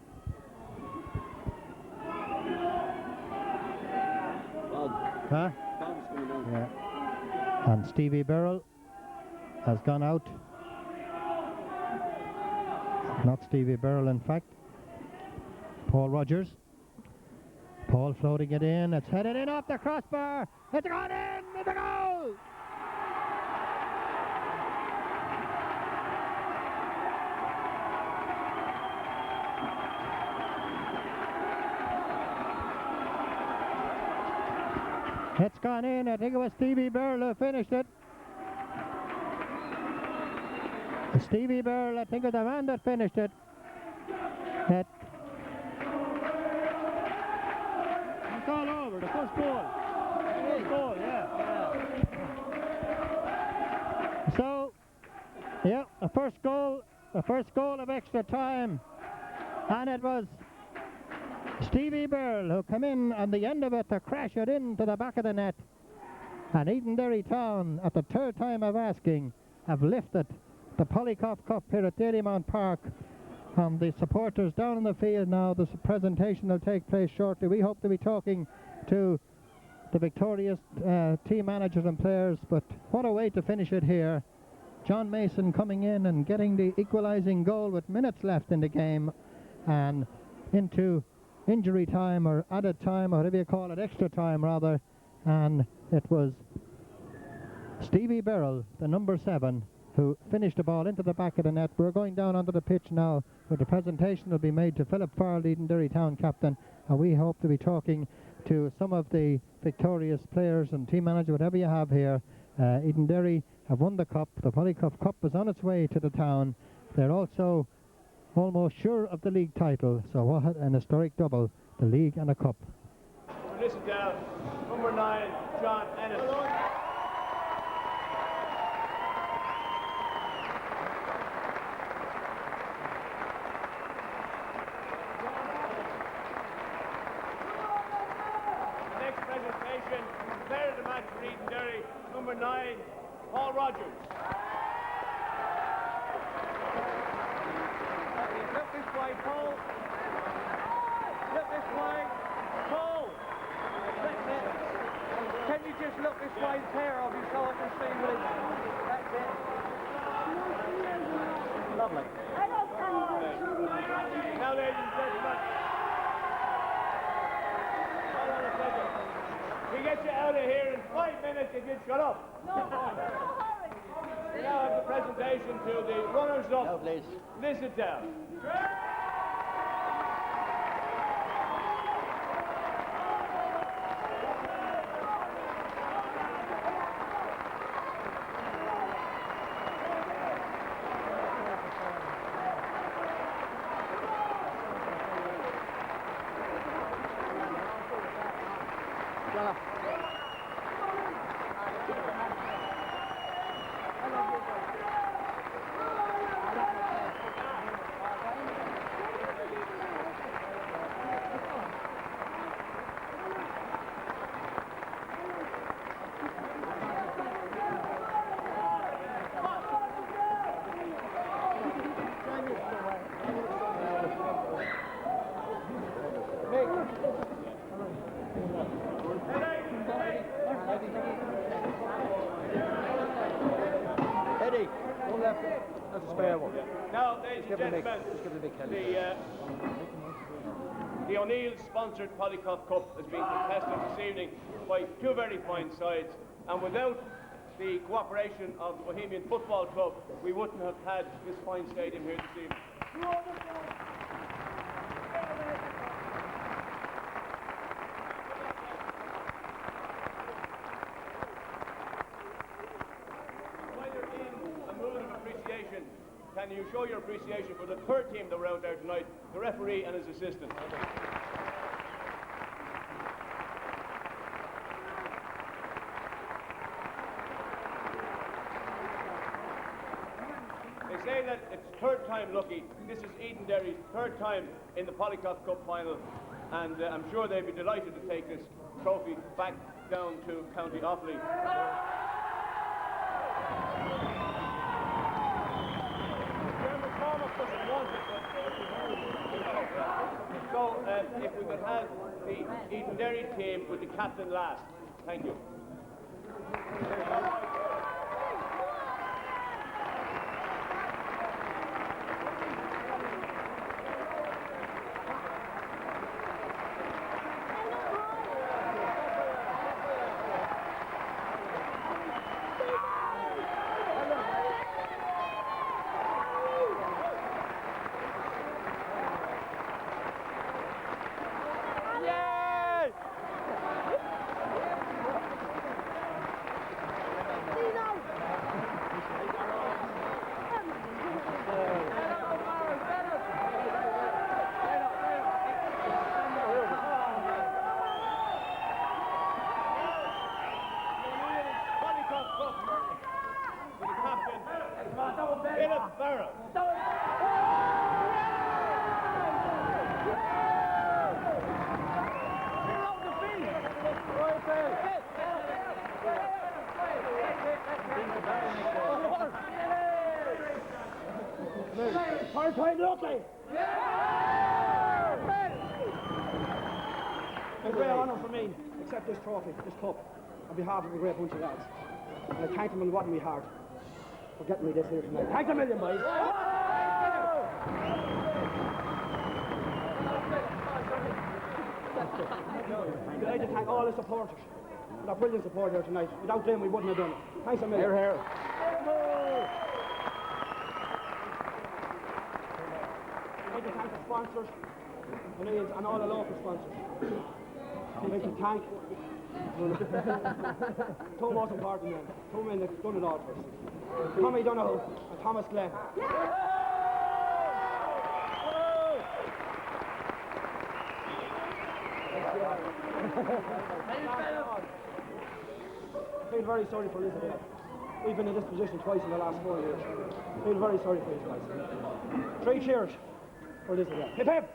Huh? Yeah. And Stevie Burrell has gone out. Not Stevie Burrell, in fact. Paul Rogers. Paul floating it in. It's headed in off the crossbar. It's gone in. It's a goal. It's gone in. I think it was Stevie Burrell who finished it. Stevie Burrell, I think, was the man that finished it. It's all over. The first goal. First goal, yeah. So, yeah, the first goal of extra time, and it was Stevie Burrell, who come in on the end of it to crash it into the back of the net. And Edenderry Town, at the third time of asking, have lifted the Polikoff Cup here at Dalymount Park. And the supporters down in the field now. The presentation will take place shortly. We hope to be talking to the victorious team managers and players, but what a way to finish it here. John Mason coming in and getting the equalising goal with minutes left in the game, and into injury time or added time or whatever you call it, extra time rather, and it was Stevie Burrell, the number 7, who finished the ball into the back of the net. We're going down onto the pitch now where the presentation will be made to Philip Farley, Edenderry Town captain, and we hope to be talking to some of the victorious players and team manager, whatever you have here. Edenderry have won the cup. The Polikoff Cup is on its way to the town. They're also almost sure of the league title, so what an historic double, the league and a cup. Lissadel, number 9, John Ennis. Next presentation, player of the match for Edenderry, number 9, Paul Rogers. Look this way, Paul. Look this way. Paul. Can you just look this way, pair of you, so I can see what it is? That's it. Lovely. Now, ladies and gentlemen, hold on a second. We get you out of here in 5 minutes if you shut up. We now have the presentation to the runners-up, Lissadel. Eddie, one left. That's a spare one. Now, ladies and gentlemen, the O'Neill-sponsored Polikoff Cup has been contested this evening by 2 very fine sides, and without the cooperation of the Bohemian Football Club, we wouldn't have had this fine stadium here this evening. While you're in a mood of appreciation, can you show your appreciation for the 3rd team that were out there tonight, the referee and his assistant? They say that it's 3rd time lucky. This is Edenderry's 3rd time in the Polikoff Cup final, and I'm sure they'd be delighted to take this trophy back down to County Offaly. So, if we could have the Edenderry team with the captain last. Thank you. It's a great honour for me to accept this trophy, this cup, on behalf of a great bunch of lads. And I thank them in what in my heart for getting me this here tonight. Thanks a million, boys. I'd like to thank all the supporters. For that brilliant support here tonight. Without them, we wouldn't have done it. Thanks a million. Here. I'd like to thank the sponsors and all the local sponsors. I'd like to thank two most important men. Two men that's done it all for us. Tommy Donoghue and Thomas Glenn. I feel very sorry for Lissadel. We've been in this position twice in the last 4 years. I feel very sorry for you guys. 3 cheers for Lissadel. Hip hip!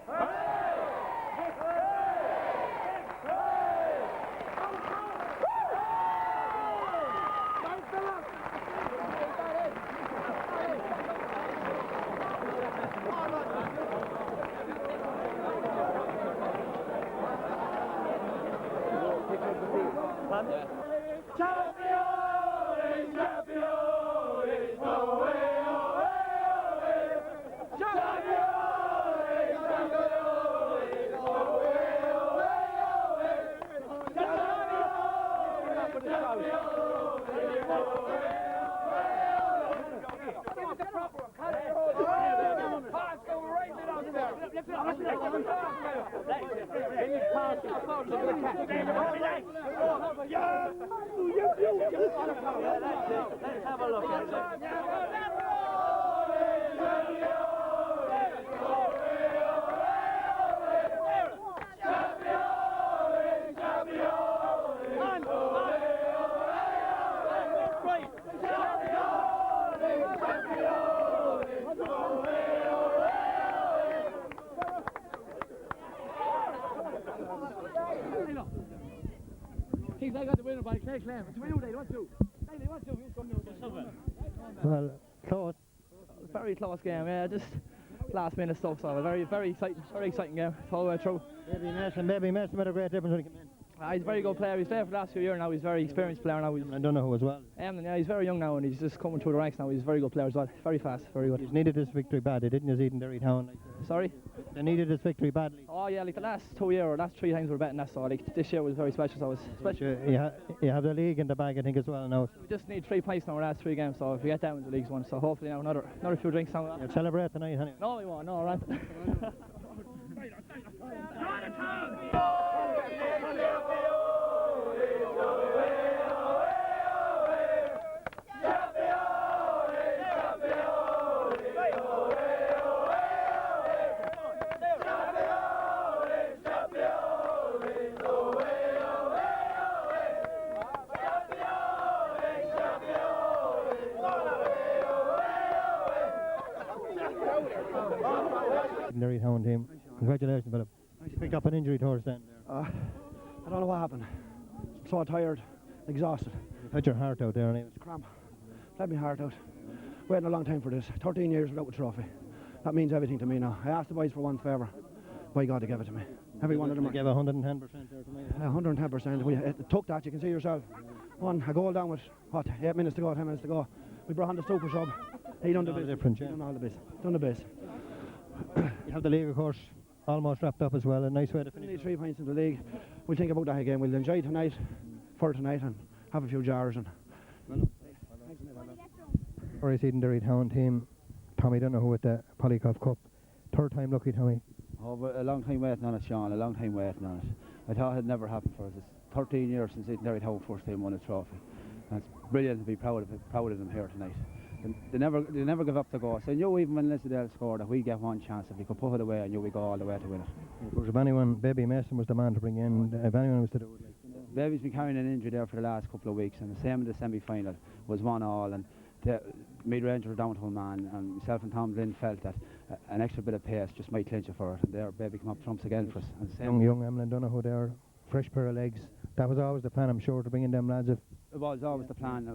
Let's have a look at it. I got the winner by Clay Clem. It's winner they want to. They want to. Who's going to do something? Well, close. Very close game, yeah. Just last minute stuff. So a very exciting game all the way through. Maybe Mason made a great difference when he came in. He's a very good player. He's played for the last few years now. He's a very experienced player now. I don't know who as well. Yeah, he's very young now and he's just coming through the ranks now. He's a very good player as well. Very fast, very good. He's needed this victory badly, didn't you, Edenderry Town? Sorry? They needed this victory badly. Oh yeah, like the last 2 years or last 3 times we were betting that, so like this year was very special. So it was special. You have the league in the bag, I think, as well now. We just need 3 points now in the last 3 games, so if we get down, the league's won. So hopefully now another few drinks now. You'll celebrate tonight, honey. No, we won't. No, all right. Edenderry Town team. Congratulations, Philip. You picked up an injury towards the end there. I don't know what happened. I'm so tired, exhausted. You had your heart out there, It's cramp. Let me heart out. Waiting a long time for this. 13 years without a trophy. That means everything to me now. I asked the boys for one favour. By God, to give it to me. Every one of them. You gave 110% there to me. 110%. We took that. You can see yourself. A goal down with 8 minutes to go, 10 minutes to go. We brought on the super sub. He done the bit. Different, yeah. Done all the bits. Done the bits. You have the league, of course, almost wrapped up as well. A nice way to finish. Only 3 points in the league. We'll think about that again. We'll enjoy tonight, and have a few jars. And For his Edenderry Town team, Tommy Donoghue with the Polikoff Cup. 3rd time lucky, Tommy. Oh, but a long time waiting on it, Sean. A long time waiting on it. I thought it'd never happen for us. It's 13 years since Edenderry Town first time won a trophy. And it's brilliant to be proud of them here tonight. They never give up the goal. So I knew even when Lissadel scored that we get one chance. If we could put it away, I knew we go all the way to win it. Of course, if anyone, Baby Mason was the man to bring in. If anyone was to do it. Baby's been carrying an injury there for the last couple of weeks, and the same in the semi-final was 1-1, and the mid-range were down to a man, and myself and Tom Glynn felt that an extra bit of pace just might clinch it for it, and there Baby come up trumps again for us. And young Emlyn Donoghue there, fresh pair of legs, That was always the plan, I'm sure, to bring in them lads. If It was always the plan,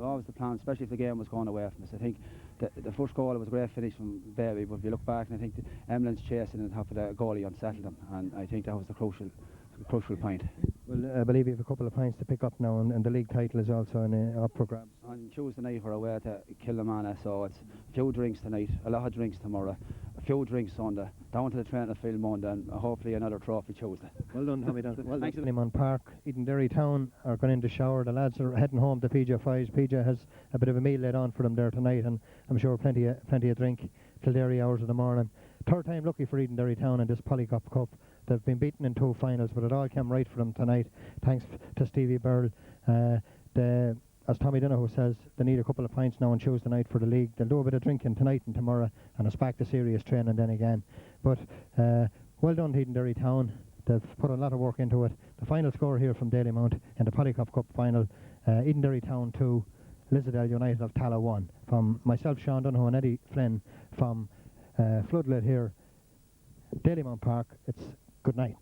especially if the game was going away from us. I think the first goal was a great finish from Baby, but if you look back, and I think the Emlyn's chasing on top of the goalie unsettled them, and I think that was the crucial point. Well, I believe you have a couple of points to pick up now, and the league title is also up for grabs. On Tuesday night we're away to Kilnamana, so it's a few drinks tonight, a lot of drinks tomorrow, a few drinks Sunday, down to the training field Monday, and hopefully another trophy Tuesday. Well done, Tommy. Well done. Limon Park, Edenderry Town are going in the shower. The lads are heading home to PJ 5s. PJ has a bit of a meal laid on for them there tonight, and I'm sure plenty of drink till the early hours of the morning. Third time lucky for Edenderry Town in this Polikoff Cup. They've been beaten in 2 finals, but it all came right for them tonight, thanks to Stevie Burrell. As Tommy Donoghue says, they need a couple of points now on Tuesday night for the league. They'll do a bit of drinking tonight and tomorrow, and it's back to serious training then again. But well done, Edenderry Town. They've put a lot of work into it. The final score here from Dalymount in the Polikoff Cup final, Edenderry Town 2, Lissadel United of Tala 1. From myself, Sean Donoghue, and Eddie Flynn from Floodlit here, Dalymount Park, it's good night.